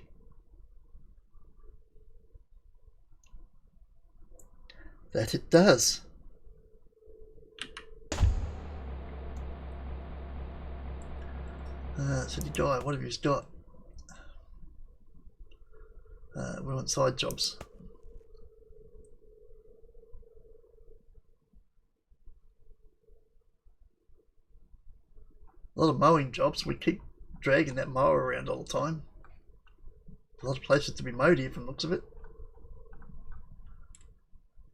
That it does. City guy, what have you got? We want side jobs. A lot of mowing jobs. We keep dragging that mower around all the time. A lot of places to be mowed here from the looks of it.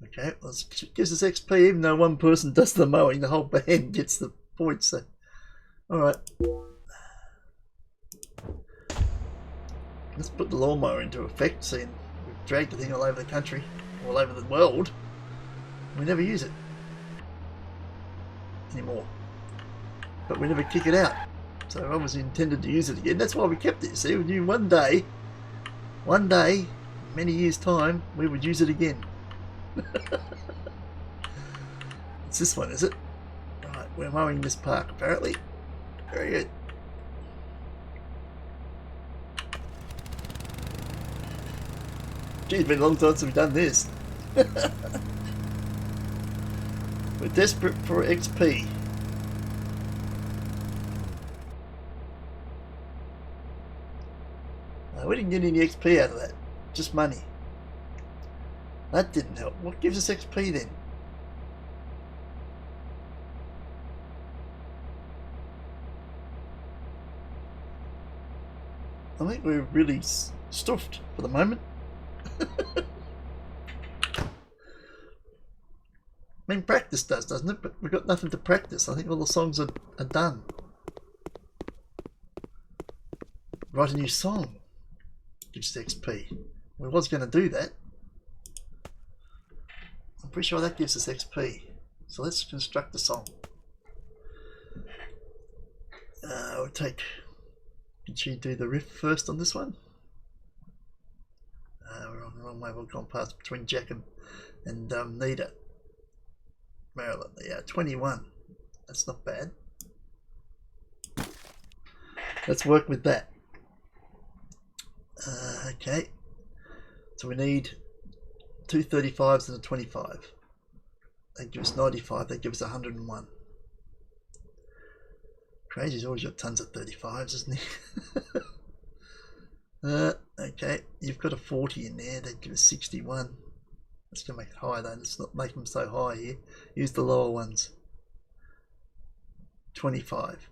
Okay, well, it gives us XP even though one person does the mowing, the whole band gets the points. So, alright. Let's put the lawnmower into effect, seeing we've dragged the thing all over the country, all over the world. We never use it anymore. But we never kick it out. So I obviously intended to use it again. That's why we kept it. See, we knew one day, many years' time, we would use it again. It's this one, is it? Right, we're mowing this park apparently. Very good. Gee, it's been a long time since we've done this. We're desperate for XP. We didn't get any XP out of that. Just money. That didn't help. What gives us XP then? I think we're really stuffed for the moment. I mean, practice does, doesn't it? But we've got nothing to practice. I think all the songs are done. Write a new song. Gives us XP. We was going to do that. I'm pretty sure that gives us XP. So let's construct the song. We'll take... Did she do the riff first on this one? We're on the wrong way. We've gone past between Jack and Nita. Marilyn, yeah, 21. That's not bad. Let's work with that. Okay. So we need two 35s and a 25. They give us 95. They give us 101. Crazy's always got tons of 35s, isn't he? Okay, you've got a 40 in there. They give us 61. Let's go make it higher though. Let's not make them so high here. Use the lower ones. 25.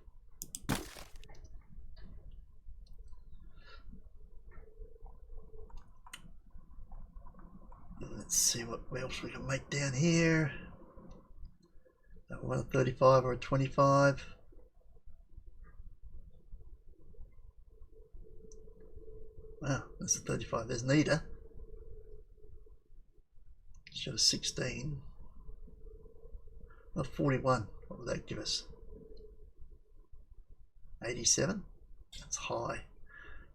Let's see what else we can make down here. Want a 35 or a 25. Wow, that's a 35. There's Nita. She's got a 16. A 41. What would that give us? 87. That's high.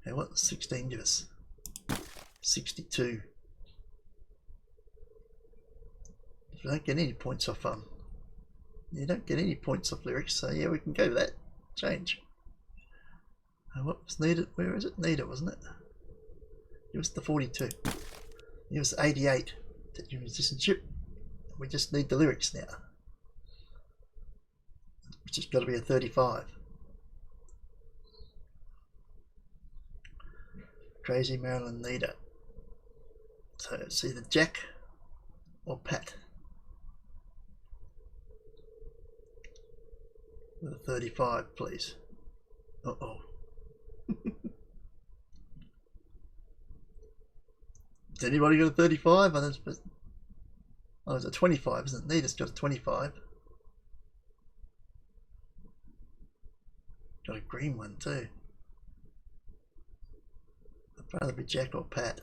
Okay, what does 16 give us? 62. You don't get any points off you don't get any points off lyrics, so yeah, we can go with that. Change. What was needed? Where is it? Nita, wasn't it? Give us the 42. Give us 88. Technical musicianship. We just need the lyrics now. Which has got to be a 35. Crazy Marilyn Nita. So it's either Jack or Pat. With a 35, please. Uh-oh. Has anybody got a 35? I don't suppose... Oh, it's a 25, isn't it? Nita's got a 25. Got a green one too. I'd rather be Jack or Pat.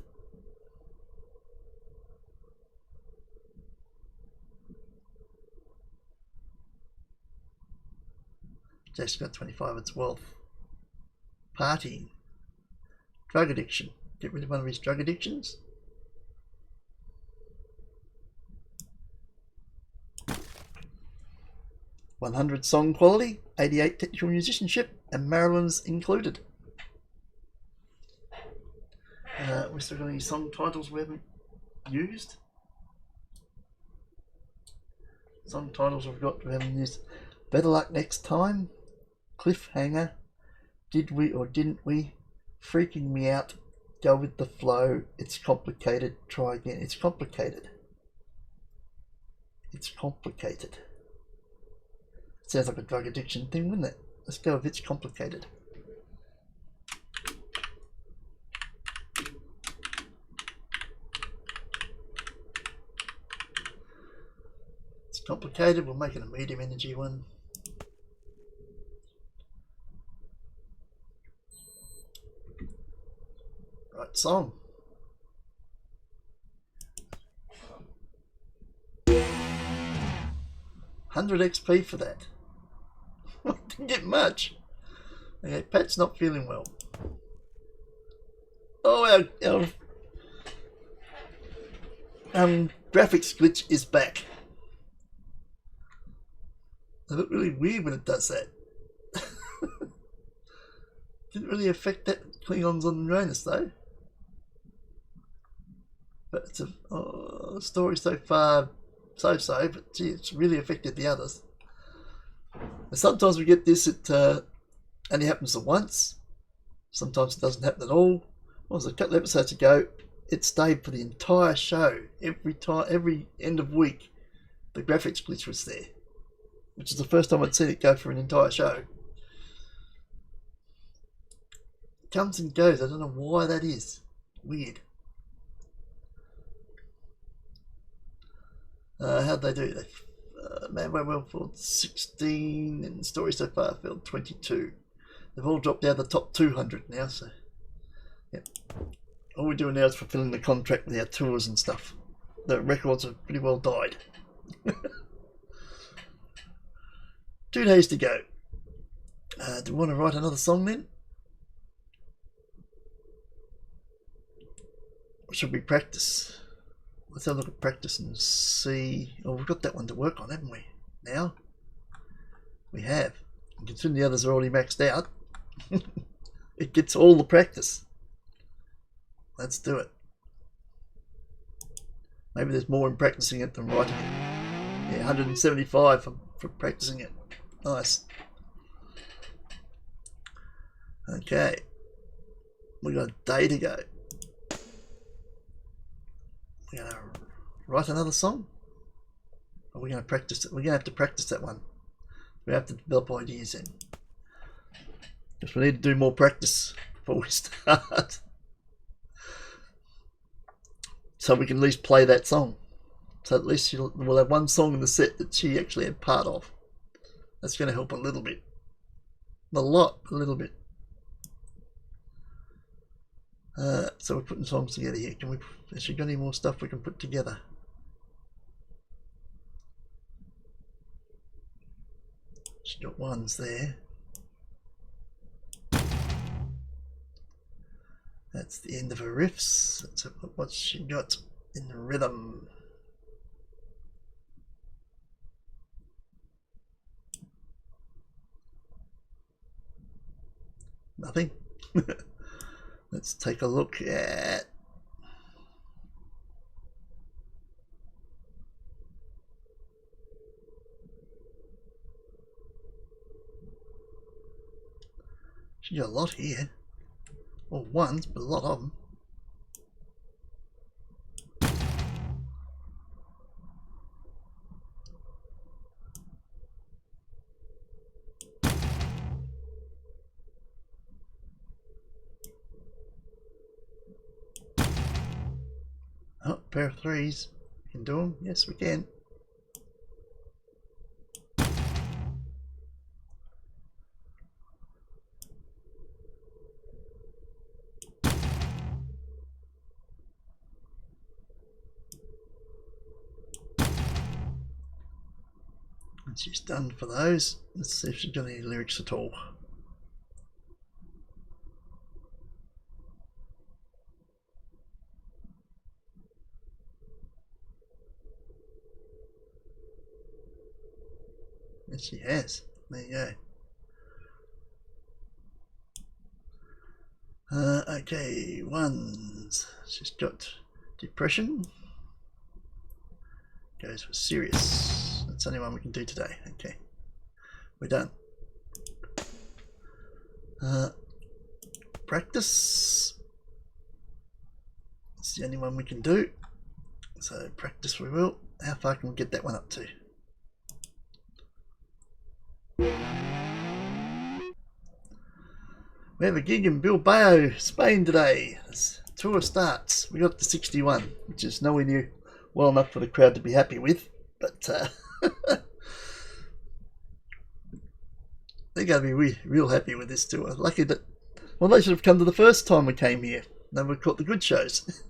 Jack's got 25, it's wealth. Partying. Drug addiction. Get rid of one of his drug addictions. $100 song quality, 88 technical musicianship, and Marilyn's included. We still got any song titles we haven't used? Song titles we've got we haven't used. Better Luck Next Time, Cliffhanger, Did We or Didn't We, Freaking Me Out, Go With The Flow, It's Complicated, Try Again. It's complicated. It's complicated. Sounds like a drug addiction thing, wouldn't it? Let's go with It's Complicated. It's complicated, we'll make it a medium energy one. Right, song. 100 XP for that. Didn't get much. Okay, Pat's not feeling well. Oh, our graphics glitch is back. They look really weird when it does that. Didn't really affect that Klingons on Uranus though. But it's a story so far so, but gee, it's really affected the others. And sometimes we get this, it only happens once. Sometimes it doesn't happen at all. What was it, a couple of episodes ago, it stayed for the entire show. Every end of week, the graphics glitch was there. Which is the first time I'd seen it go for an entire show. It comes and goes, I don't know why that is. Weird. How'd they do? Man Well filled 16 and story so far filled 22. They've all dropped out of the top 200 now, so yeah. All we're doing now is fulfilling the contract with our tours and stuff. The records have pretty well died. 2 days to go. Do we want to write another song then? Or should we practice? Let's have a look at practice and see. Oh, we've got that one to work on, haven't we? Now? We have. And considering the others are already maxed out, it gets all the practice. Let's do it. Maybe there's more in practicing it than writing it. Yeah, 175 for practicing it. Nice. Okay. We've got a day to go. We're going to write another song? Or we're going to practice it? We're going to have to practice that one. We have to develop ideas in. Because we need to do more practice before we start. So we can at least play that song. So at least we'll have one song in the set that she actually had part of. That's going to help a little bit. Not a lot, a little bit. So we're putting songs together here. Has she got any more stuff we can put together? She's got ones there. That's the end of her riffs. Let's have a look what she got in the rhythm. Nothing. Let's take a look at she got a lot here. Well, ones, but a lot of them. Oh, pair of threes. We can do them. Yes, we can. And she's done for those. Let's see if she's got any lyrics at all. Yes, she has. There you go. Okay, ones. She's got depression. Goes for serious. That's the only one we can do today. Okay, we're done. Practice. It's the only one we can do. So practice we will. How far can we get that one up to? We have a gig in Bilbao, Spain today. This tour starts. We got to 61, which is nowhere near well enough for the crowd to be happy with, but they're going to be real happy with this tour. Lucky that, well, they should have come to the first time we came here. Then we caught the good shows.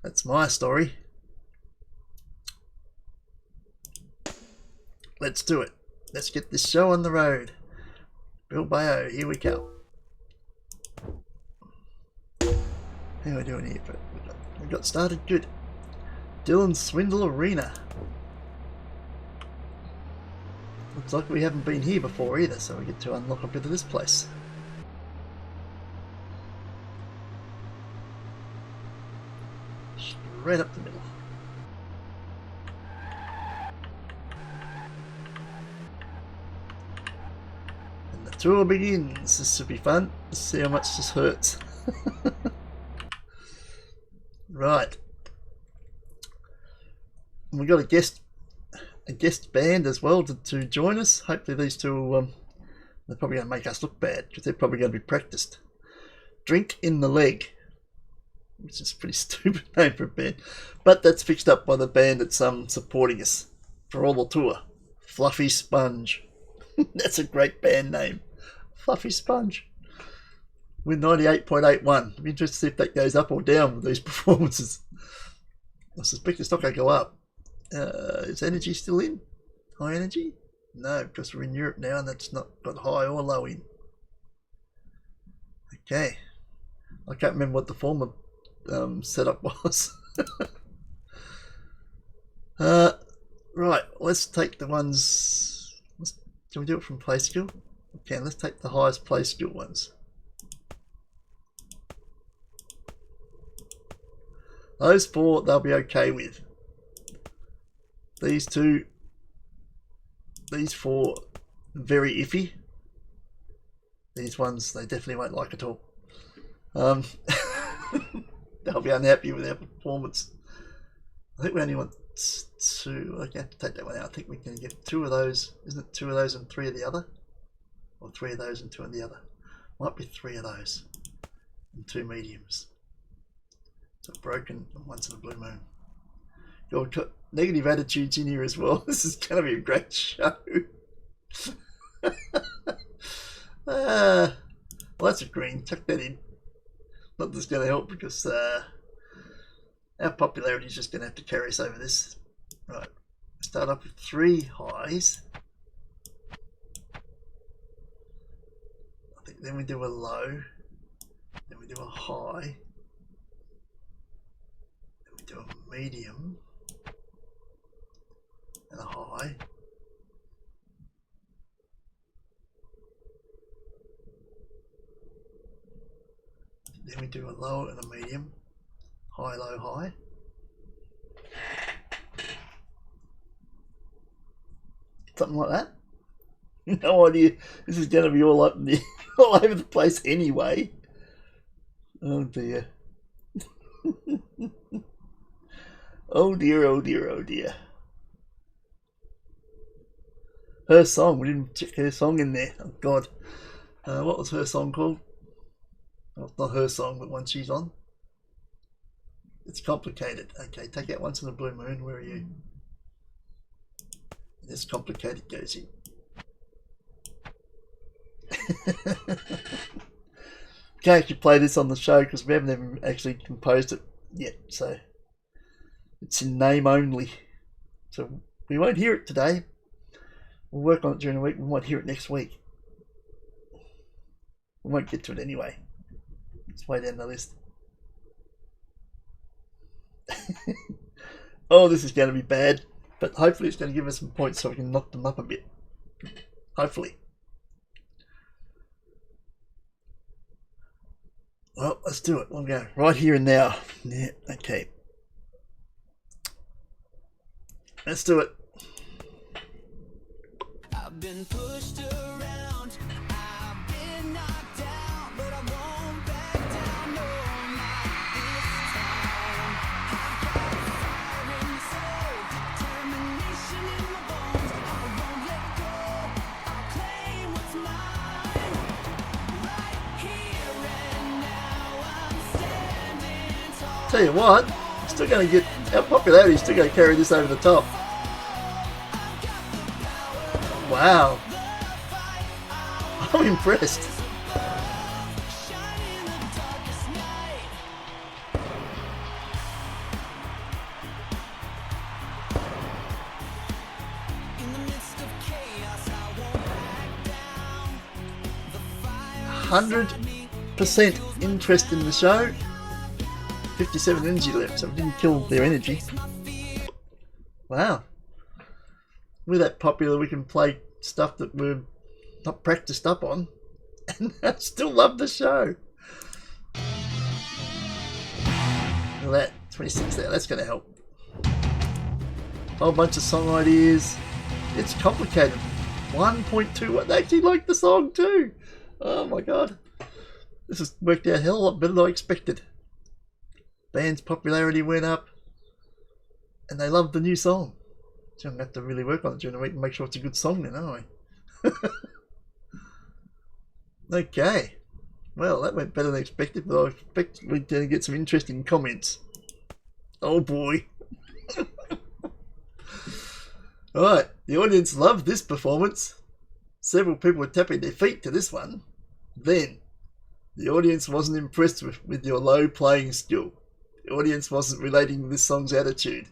That's my story. Let's do it. Let's get this show on the road. Bilbao, here we go. How are we doing here? We got started good. Dylan Swindle Arena. Looks like we haven't been here before either, so we get to unlock a bit of this place. Straight up the middle. Tour begins. This should be fun. Let's see how much this hurts. Right. We got a guest band as well to join us. Hopefully these two they're probably going to make us look bad because they're probably going to be practiced. Drink in the Leg. which is a pretty stupid name for a band. But that's fixed up by the band that's supporting us for all the tour. Fluffy Sponge. That's a great band name. Fluffy Sponge. We're 98.81. I'm interested to see if that goes up or down with these performances. I suspect it's not going to go up. Is energy still in? High energy? No, because we're in Europe now and that's not got high or low in. Okay. I can't remember what the former setup was. Right, let's take the ones. Can we do it from play skill? Okay, let's take the highest play skill ones. Those four they'll be okay with. These two, these four, very iffy. These ones they definitely won't like at all. They'll be unhappy with our performance. I think we only want two. Okay, have to take that one out. I think we can get two of those. Isn't it two of those and three of the other? Or three of those and two of the other? Might be three of those and two mediums. So broken and once in a blue moon. You've got negative attitudes in here as well. This is going to be a great show. Well, that's a green. Tuck that in. Not that's going to help because our popularity is just going to have to carry us over this. Right. Start up with three highs. I think then we do a low. Then we do a high. Then we do a medium. And a high. Then we do a low and a medium. High, low, high. Something like that. No idea. This is going to be all up in the, all over the place anyway. Oh dear. Oh dear, oh dear, oh dear. Her song, we didn't check her song in there. Oh god. What was her song called? Well, not her song, but one she's on. It's complicated. Okay, take out Once in a Blue Moon. Where are you? This complicated goes in. Can't actually play this on the show because we haven't even actually composed it yet, so it's in name only. So we won't hear it today. We'll work on it during the week. We might hear it next week. We won't get to it anyway. It's way down the list. Oh, this is going to be bad, but hopefully it's going to give us some points so we can knock them up a bit. Hopefully. Well, let's do it. We'll go right here and now. Yeah, okay. Let's do it. I've been pushed around, I've been knocked down, but I won't back down, no, not this time. I've got fire in the soul, determination in my bones. I won't let go, I'll claim what's mine. Right here and now, I'm standing tall. Tell you what, we're still going to get, our popularity is still going to carry this over the top. Wow, I'm impressed. %, interest in the show. 57 energy left, so we didn't kill their energy. Wow. We're that popular we can play stuff that we're not practiced up on and I still love the show. Look at that, 26 there, that's going to help. A whole bunch of song ideas. It's complicated. 1.2, they actually like the song too. Oh my god. This has worked out a hell of a lot better than I expected. Band's popularity went up and they loved the new song. So I'm going to have to really work on it during the week and make sure it's a good song then, aren't we? Okay. Well, that went better than expected, but I expect we're going to get some interesting comments. Oh boy. Alright, the audience loved this performance. Several people were tapping their feet to this one. Then, the audience wasn't impressed with your low playing skill. The audience wasn't relating this song's attitude.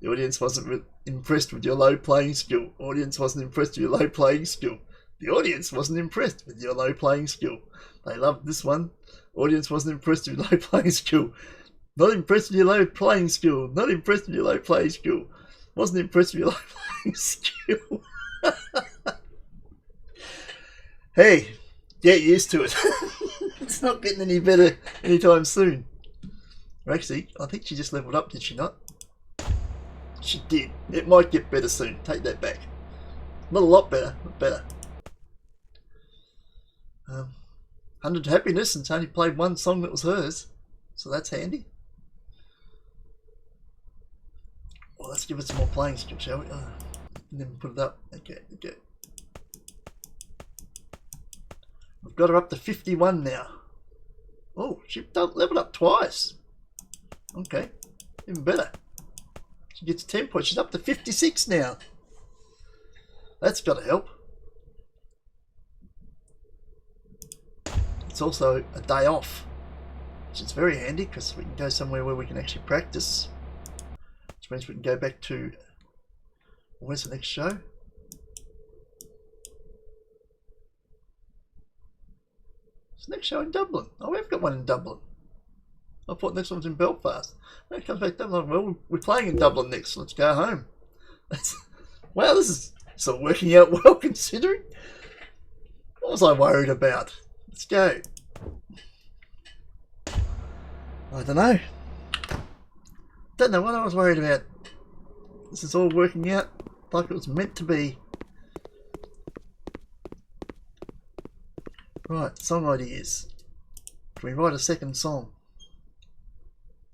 The audience wasn't impressed with your low playing skill. The audience wasn't impressed with your low playing skill. The audience wasn't impressed with your low playing skill. They loved this one. Audience wasn't impressed with your low playing skill. Not impressed with your low playing skill. Not impressed with your low playing skill. Wasn't impressed with your low playing skill. Hey, get used to it. It's not getting any better anytime soon. Actually, I think she just leveled up, did she not? She did. It might get better soon. Take that back. Not a lot better, but better. 100 happiness, and it's only played one song that was hers. So that's handy. Well, let's give it some more playing skill, shall we? And then put it up. Okay. We've got her up to 51 now. Oh, she leveled up twice. Okay, even better. She gets 10 points. She's up to 56 now. That's got to help. It's also a day off, which is very handy because we can go somewhere where we can actually practice. Which means we can go back to, where's the next show? It's the next show in Dublin. Oh, we've got one in Dublin. I thought next one's in Belfast. No, it comes back to Dublin. Well, we're playing in Dublin next. Let's go home. Wow, this is sort of working out well considering. What was I worried about? Let's go. I don't know. Don't know what I was worried about. This is all working out like it was meant to be. Right, song ideas. Can we write a second song?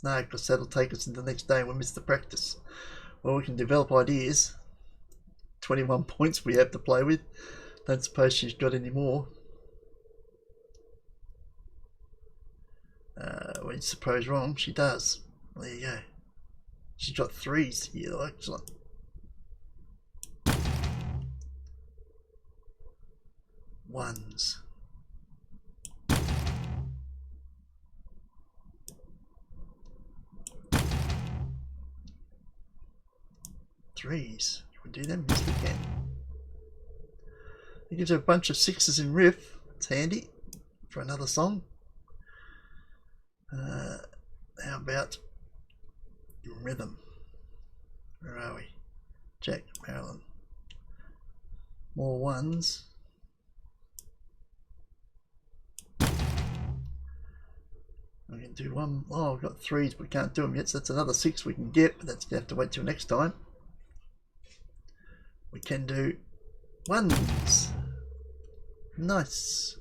No, because that'll take us into the next day and we'll miss the practice. Well, we can develop ideas. 21 points we have to play with. Don't suppose she's got any more. Well, you suppose wrong, she does. There you go. She's got 3s here, though. Excellent. Ones. Threes. Can we do them? Yes, we can. It gives her a bunch of 6s in riff. It's handy for another song. How about rhythm? Where are we? Jack, Marilyn. More 1s. We can do one. Oh, we've got 3s, but we can't do them yet, so that's another 6 we can get, but that's going to have to wait till next time. We can do 1s. Nice.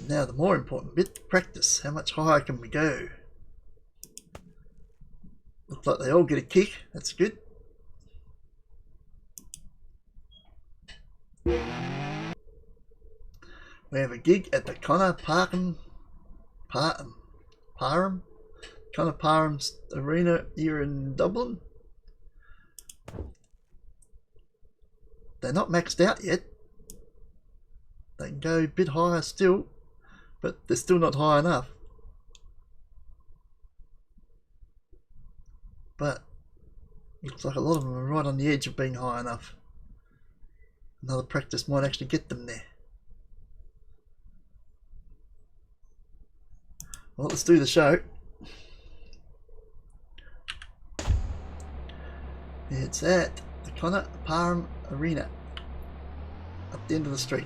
Now the more important bit, practice. How much higher can we go? Looks like they all get a kick. That's good. We have a gig at the Connor Parham's Arena here in Dublin. They're not maxed out yet. They can go a bit higher still, but they're still not high enough. But looks like a lot of them are right on the edge of being high enough. Another practice might actually get them there. Well, let's do the show. It's at the Connor Parham Arena, up the end of the street.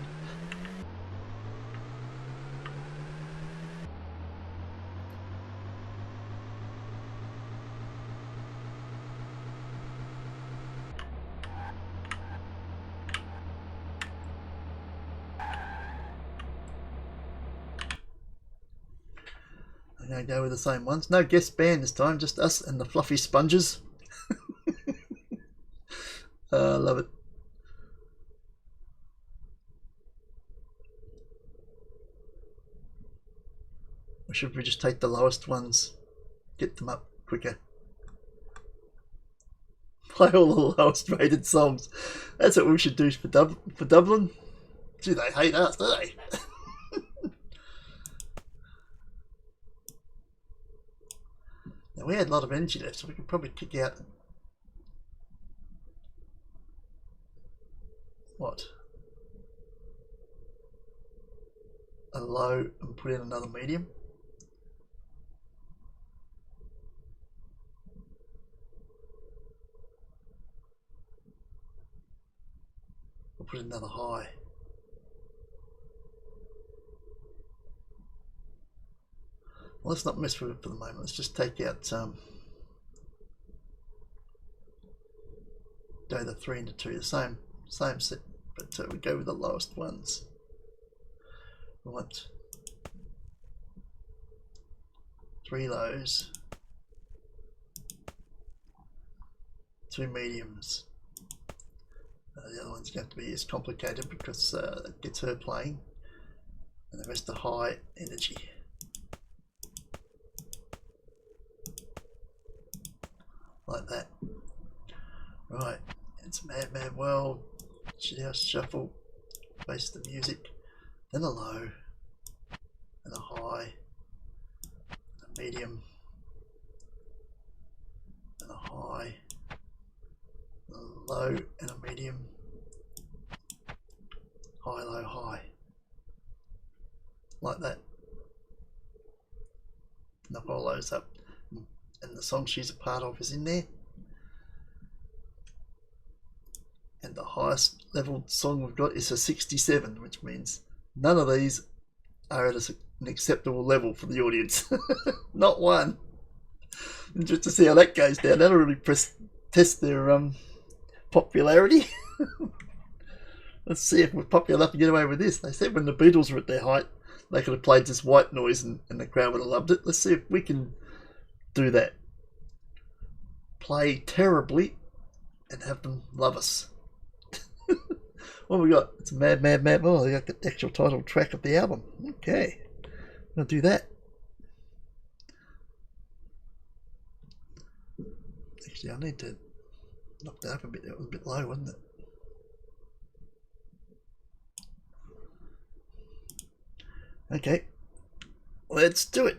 I'm going to go with the same ones. No guest band this time, just us and the fluffy sponges. I love it. Or should we just take the lowest ones, get them up quicker? Play all the lowest rated songs. That's what we should do for Dublin. Gee, they hate us, don't they? Now, we had a lot of energy left, so we could probably kick out what? A low and put in another medium. We'll put in another high. Well, let's not mess with it for the moment. Let's just take out go the 3 into 2, the same set, but we go with the lowest ones. We want 3 lows, 2 mediums. The other one's going to be as complicated because it gets her playing, and the rest are high energy. Like that. Right, it's Mad Mad World, Schitthouse Shuffle, base the music, then a low, and a high, and a medium, and a high, and a low, and a medium, high, low, high. Like that. Knock all those up. And the song she's a part of is in there. And the highest leveled song we've got is a 67, which means none of these are at an acceptable level for the audience. Not one. And just to see how that goes down, that'll really test their popularity. Let's see if we're popular enough to get away with this. They said when the Beatles were at their height, they could have played just white noise and the crowd would have loved it. Let's see if we can do that. Play terribly and have them love us. What have we got? It's Mad Mad Mad. Oh, they got the actual title track of the album. Okay, I'll do that. Actually, I need to knock that up a bit. That was a bit low, wasn't it? Okay, let's do it.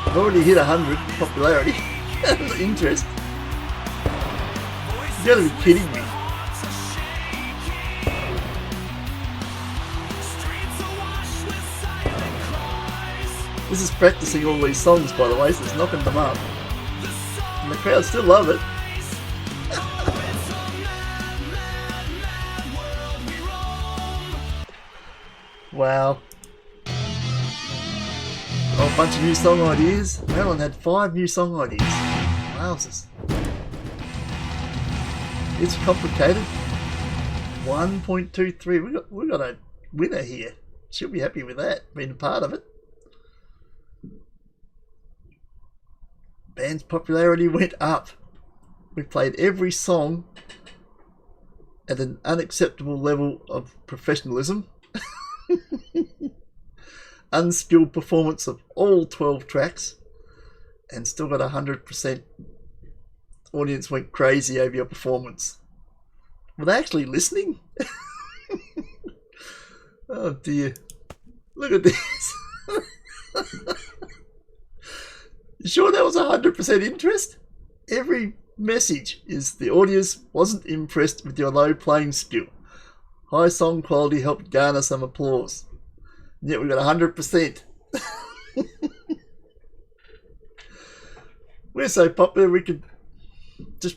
I've already hit 100 popularity. Interest. You gotta be kidding me. This is practicing all these songs, by the way, so it's knocking them up. And the crowd still love it. Wow. Oh, a bunch of new song ideas. Marilyn had 5 new song ideas. Wowzers. It's complicated. 1.23. We got a winner here. She'll be happy with that, being a part of it. Band's popularity went up. We played every song at an unacceptable level of professionalism. Unskilled performance of all 12 tracks, and still got 100%. Audience went crazy over your performance. Were they actually listening? Oh dear. Look at this. You sure that was 100% interest? Every message is the audience wasn't impressed with your low playing skill. High song quality helped garner some applause. And yet we got 100%. We're so popular we could just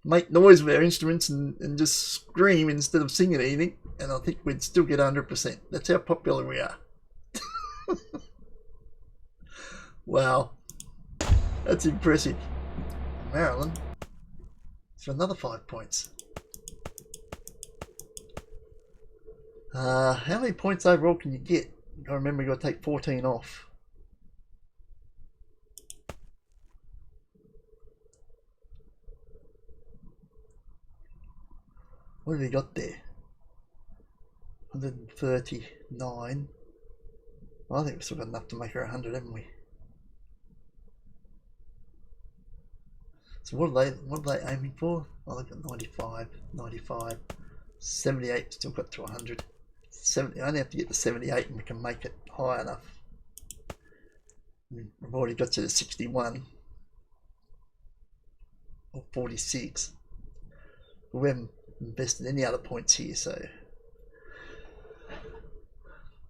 make noise with our instruments and just scream instead of singing anything, and I think we'd still get 100%. That's how popular we are. Wow. That's impressive. Maryland for another 5 points. How many points overall can you get? I remember you got to take 14 off. What have we got there? 139. Well, I think we've still got enough to make her 100, haven't we? So what are they aiming for? Oh, they've got 95, 95, 78, still got to 100. 70, I only have to get to 78 and we can make it high enough. We've already got to the 61 or 46. We haven't invested any other points here, so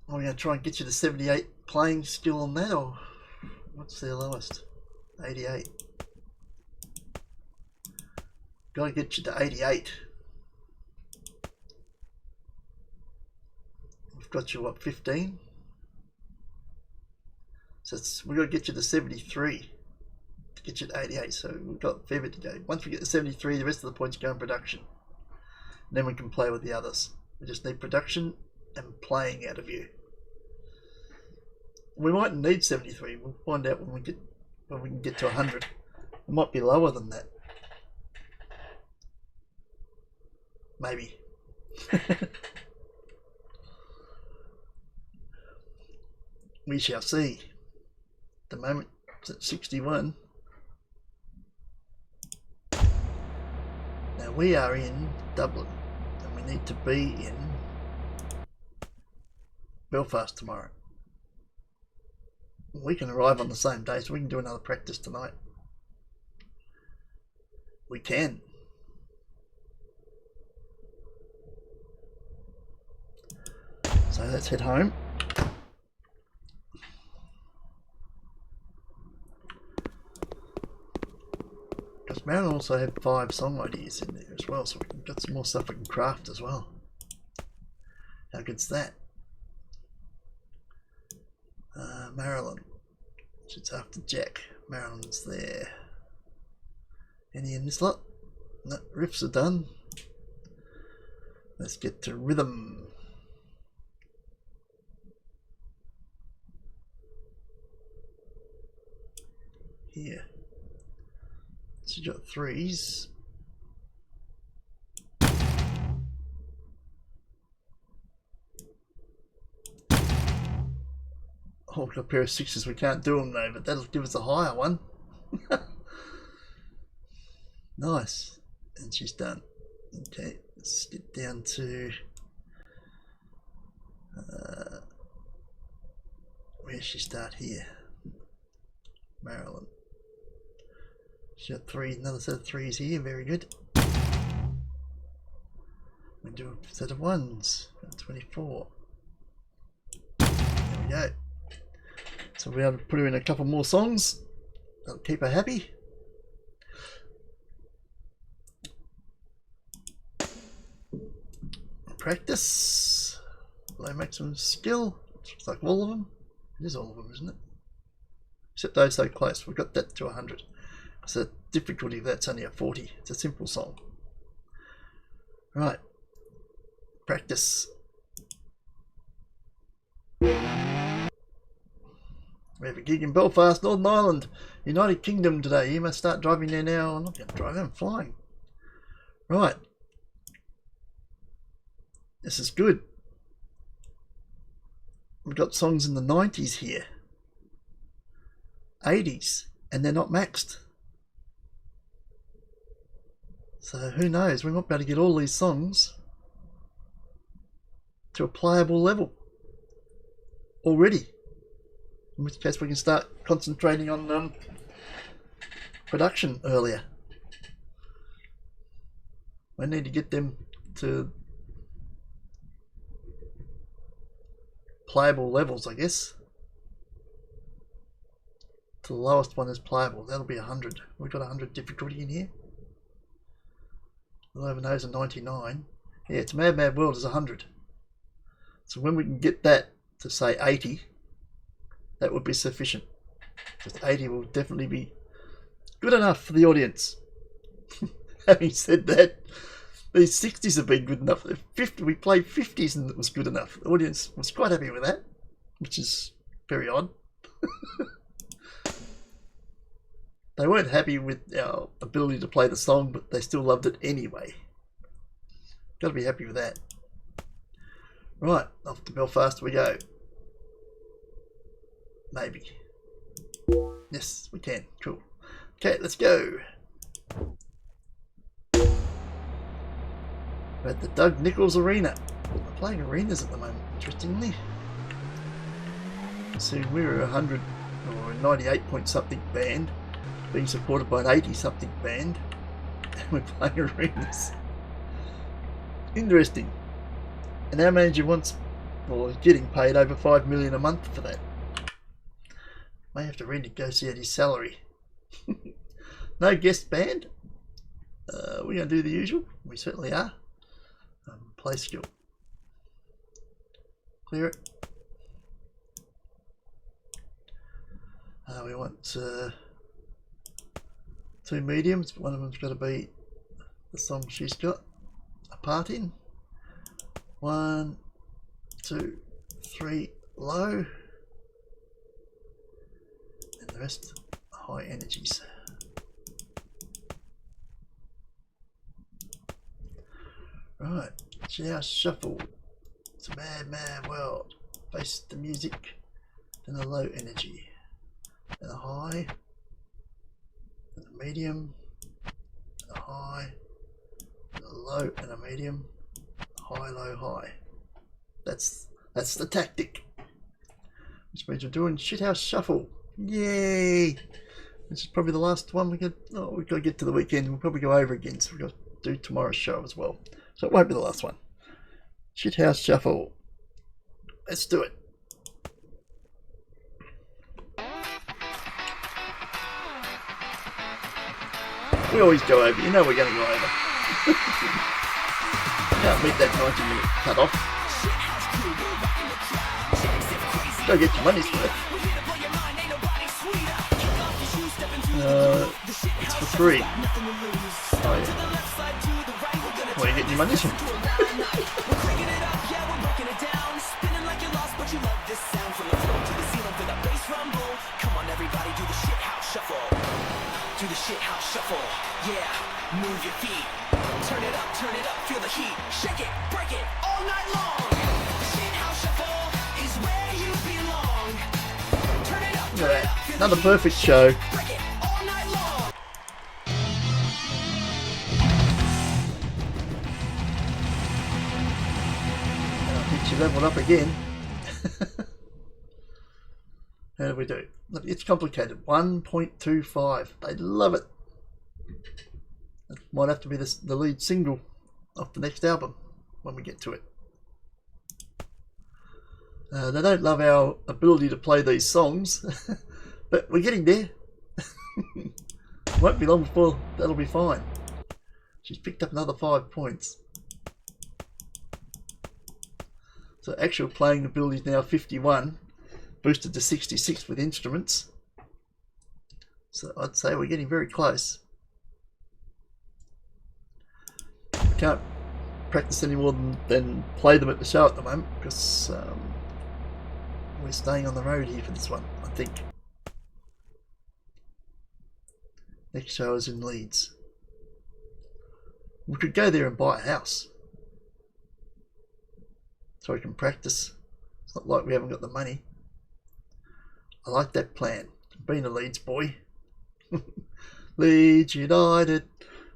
I'm going to try and get you to 78 playing skill on that, or what's their lowest? 88. Got to get you to 88. We've got you, what, 15? So we've got to get you to 73 to get you to 88. So we've got a fair bit to go. Once we get to 73, the rest of the points go in production. And then we can play with the others. We just need production and playing out of you. We might need 73. We'll find out when we can get to 100. It might be lower than that. Maybe. We shall see. At the moment it's at 61. Now we are in Dublin and we need to be in Belfast tomorrow. We can arrive on the same day, so we can do another practice tonight. We can. So let's head home. Because Marilyn also had 5 song ideas in there as well, so we can get some more stuff we can craft as well. How good's that? Marilyn. She's after Jack. Marilyn's there. Any in this lot? No, riffs are done. Let's get to rhythm. Here. So you got 3s. Oh, we've got a pair of 6s. We can't do them though, but that'll give us a higher one. Nice. And she's done. Okay, let's get down to where does she start here? Maryland. She got 3, another set of 3s here, very good. We do a set of 1s, 24. There we go. So we'll be able to put her in a couple more songs. That'll keep her happy. Practice. Low maximum skill. Looks like all of them. It is all of them, isn't it? Except those so close. We've got that to 100. So the difficulty of that's only a 40. It's a simple song. Right. Practice. We have a gig in Belfast, Northern Ireland, United Kingdom today. You must start driving there now. I'm not going to drive, I'm flying. Right. This is good. We've got songs in the 90s here. 80s, and they're not maxed. So who knows, we might be able to get all these songs to a playable level already. In which case we can start concentrating on production earlier. We need to get them to playable levels, I guess. To the lowest one is playable. That'll be 100. We've got 100 difficulty in here. 11 O's and 99. Yeah, it's Mad Mad World is 100. So when we can get that to say 80, that would be sufficient. Just 80 will definitely be good enough for the audience. Having said that, these 60s have been good enough. The 50, we played 50s and it was good enough. The audience was quite happy with that, which is very odd. They weren't happy with our ability to play the song, but they still loved it anyway. Got to be happy with that. Right, off to Belfast we go. Maybe. Yes, we can. Cool. Okay, let's go. We're at the Doug Nichols Arena. We're playing arenas at the moment, interestingly. So we're a 100 or a 98 point something band, being supported by an 80 something band, and we're playing arenas. Interesting. And our manager wants, well, he's getting paid over $5 million a month for that. May have to renegotiate his salary. No guest band. We're going to do the usual. We certainly are. Play skill. Clear it. We want 2 mediums. One of them's got to be the song she's got a part in. 1, 2, 3 low. And the rest high energies. Right, Schitthouse shuffle. It's a mad, mad world. Face the music, then a low energy, then a high, then a medium, and a high, then a low and a medium, high, low, high. That's the tactic. Which means we're doing Schitthouse shuffle. Yay! This is probably the last one we could. Oh, we've got to get to the weekend. We'll probably go over again, so we've got to do tomorrow's show as well. So it won't be the last one. Schitthouse shuffle. Let's do it. We always go over. You know we're going to go over. Can't meet that 90-minute cut off. Go get your money's worth. It's for free. Oh yeah. Where are you getting your money from? Come on everybody, do the Schitthouse shuffle. Do the Schitthouse shuffle. Yeah, move your feet. Turn it up, feel the heat. Shake it, break it, all night long. The Schitthouse shuffle is where you belong. Turn it up, another perfect show. Break it all night long. Get you leveled up again. How do we do? Look, it's complicated. 1.25. They love it. It might have to be the lead single off the next album when we get to it. They don't love our ability to play these songs, but we're getting there. Won't be long before that'll be fine. She's picked up another 5 points. So actual playing ability is now 51. Boosted to 66 with instruments. So I'd say we're getting very close. We can't practice any more than play them at the show at the moment because we're staying on the road here for this one, I think. Next show is in Leeds. We could go there and buy a house so we can practice. It's not like we haven't got the money. I like that plan. Being a Leeds boy. Leeds United.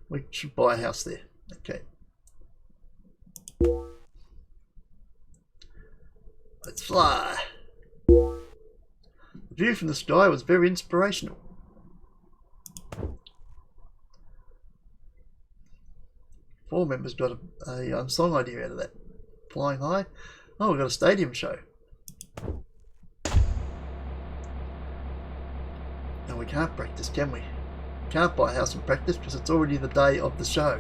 We should buy a house there. Okay. Let's fly. The view from the sky was very inspirational. Four members got a song idea out of that. Flying high. Oh, we've got a stadium show. And we can't practice, can we? Can't buy a house and practice because it's already the day of the show.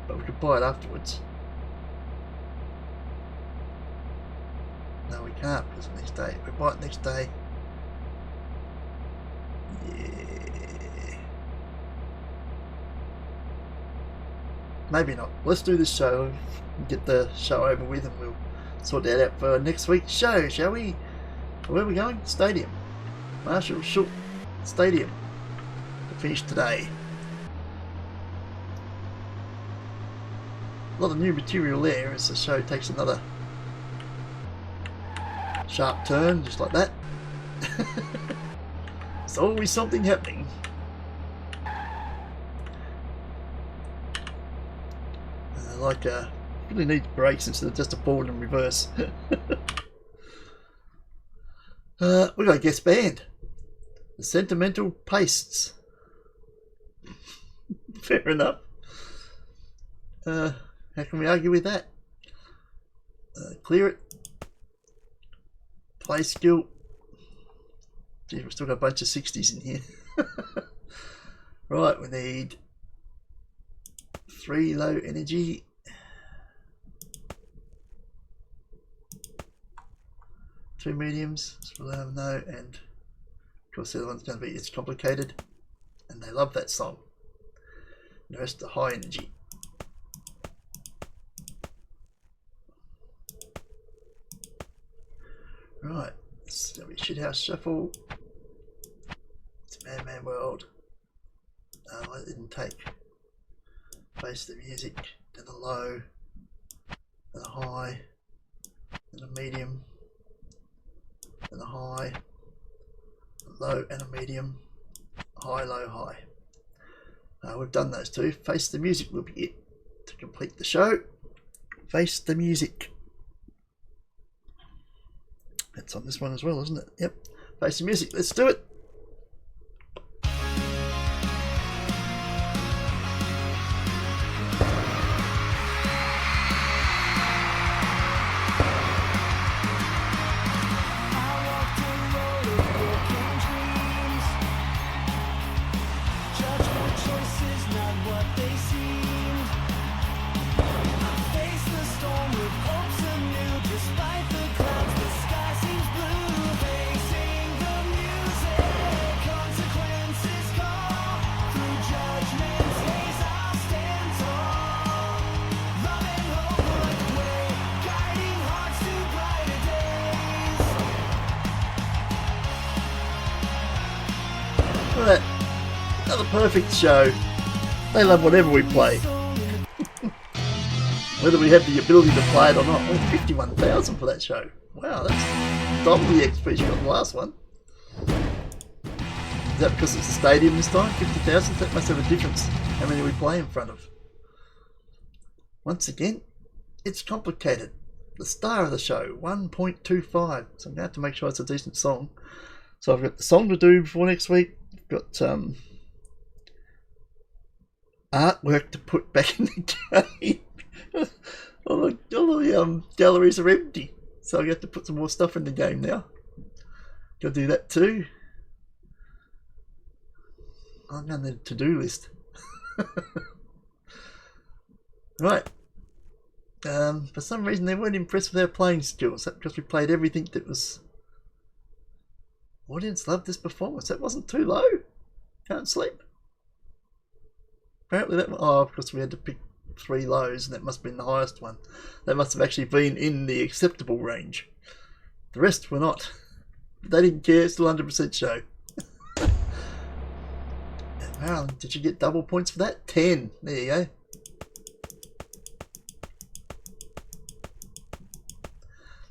But we could buy it afterwards. No, we can't because the next day. If we buy it next day. Yeah. maybe not. Let's do this show and get the show over with, and we'll sort that out for next week's show, shall we? Where are we going? Stadium. Marshall Schultz Stadium to finish today. A lot of new material there as the show takes another sharp turn, just like that. There's always something happening. Like really needs brakes instead of just a forward and reverse. We got a guest band, the Sentimental Pastes. Fair enough. How can we argue with that? Clear it. Play skill. Gee, we've still got a bunch of 60s in here. Right, we need 3 low energy. 2 mediums, so we'll let them know, and of course the other one's going to be It's Complicated, and they love that song. And the rest are high energy. Right, it's going to be Shithouse Shuffle. It's Man World. No, I didn't take. Face the music, then a low, then a high, then a medium, and a high, a low and a medium, high, low, high. We've done those two. Face the music will be it to complete the show. Face the music. That's on this one as well, isn't it? Yep. Face the music. Let's do it. Another perfect show. They love whatever we play. Whether we have the ability to play it or not. Oh, 51,000 for that show. Wow, that's double the XP you got in the last one. Is that because it's a stadium this time? 50,000? That must have a difference how many we play in front of. Once again, It's Complicated. The star of the show, 1.25. So I'm going to have to make sure it's a decent song. So I've got the song to do before next week. I've got artwork to put back in the game. all the galleries are empty, so I have to put some more stuff in the game now. Gotta do that too. I'm on the to-do list. Right. For some reason they weren't impressed with our playing skills. That's because we played everything that was... Audience loved this performance. That wasn't too low. Can't sleep. Apparently that... Oh, of course we had to pick 3 lows, and that must have been the highest one. That must have actually been in the acceptable range. The rest were not. They didn't care. Still 100% show. Marilyn, did you get double points for that? 10. There you go.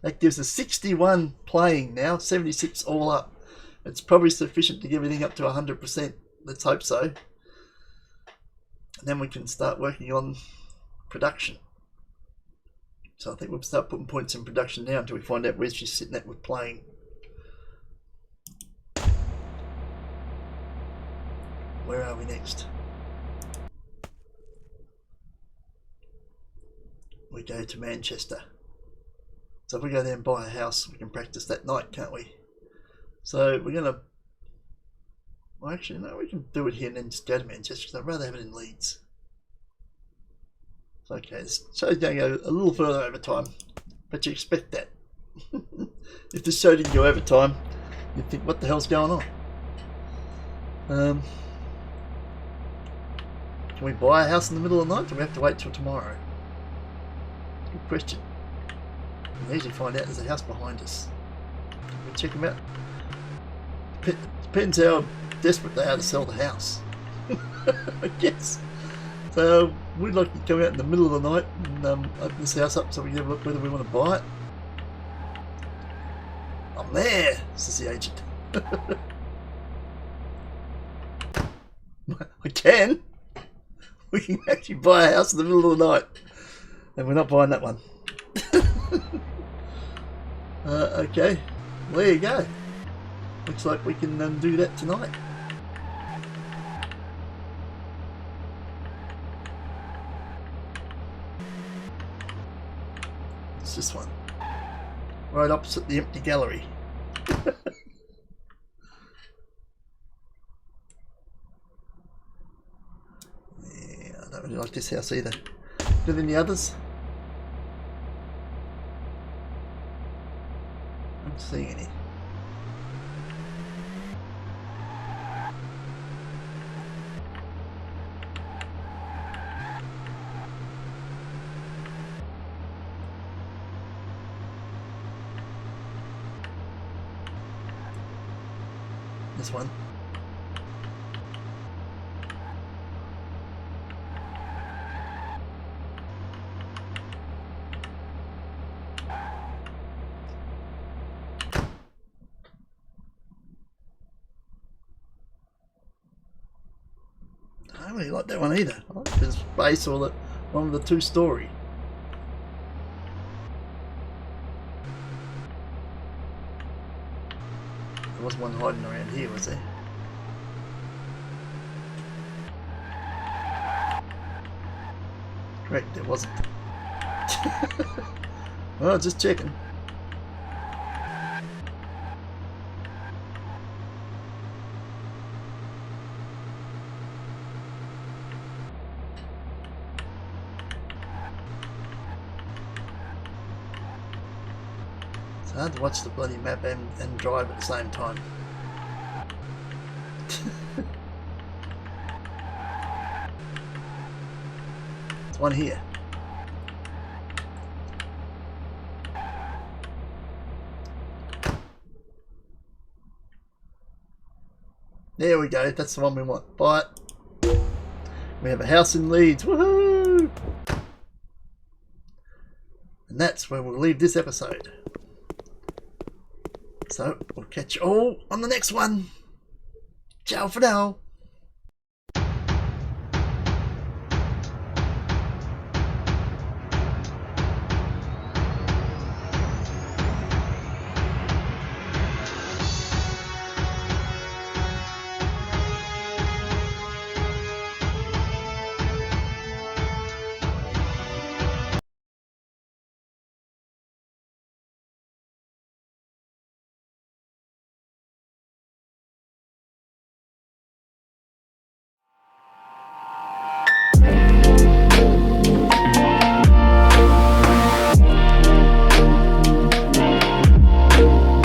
That gives us 61 playing now, 76 all up. It's probably sufficient to get everything up to 100%. Let's hope so. And then we can start working on production. So I think we'll start putting points in production now until we find out where she's sitting at with playing. Where are we next? We go to Manchester. So if we go there and buy a house, we can practice that night, can't we? So we're going to... Well, actually, no, we can do it here and then just go to Manchester, because I'd rather have it in Leeds. So, okay, this show's going to go a little further over time, but you expect that. If this show didn't go over time, you'd think, what the hell's going on? Can we buy a house in the middle of the night? Do we have to wait till tomorrow? Good question. We usually find out there's a house behind us. We'll check them out. Depends how desperate they are to sell the house. I guess. So we'd like to come out in the middle of the night and open this house up so we can have a look whether we want to buy it. I'm there, says the agent. I can. We can actually buy a house in the middle of the night. And we're not buying that one. Okay. Well, there you go. Looks like we can do that tonight. It's this one. Right opposite the empty gallery. Yeah, I don't really like this house either. Good than the others? I don't see any. This one. I don't really like that one either. I like the space or the one with the 2-story. There was one hiding around here, was there? Correct, there wasn't. Well, just checking. It's hard to watch the bloody map and drive at the same time. There's one here. There we go, that's the one we want. Buy it. We have a house in Leeds. Woohoo! And that's where we'll leave this episode. So, we'll catch you all on the next one. Ciao for now.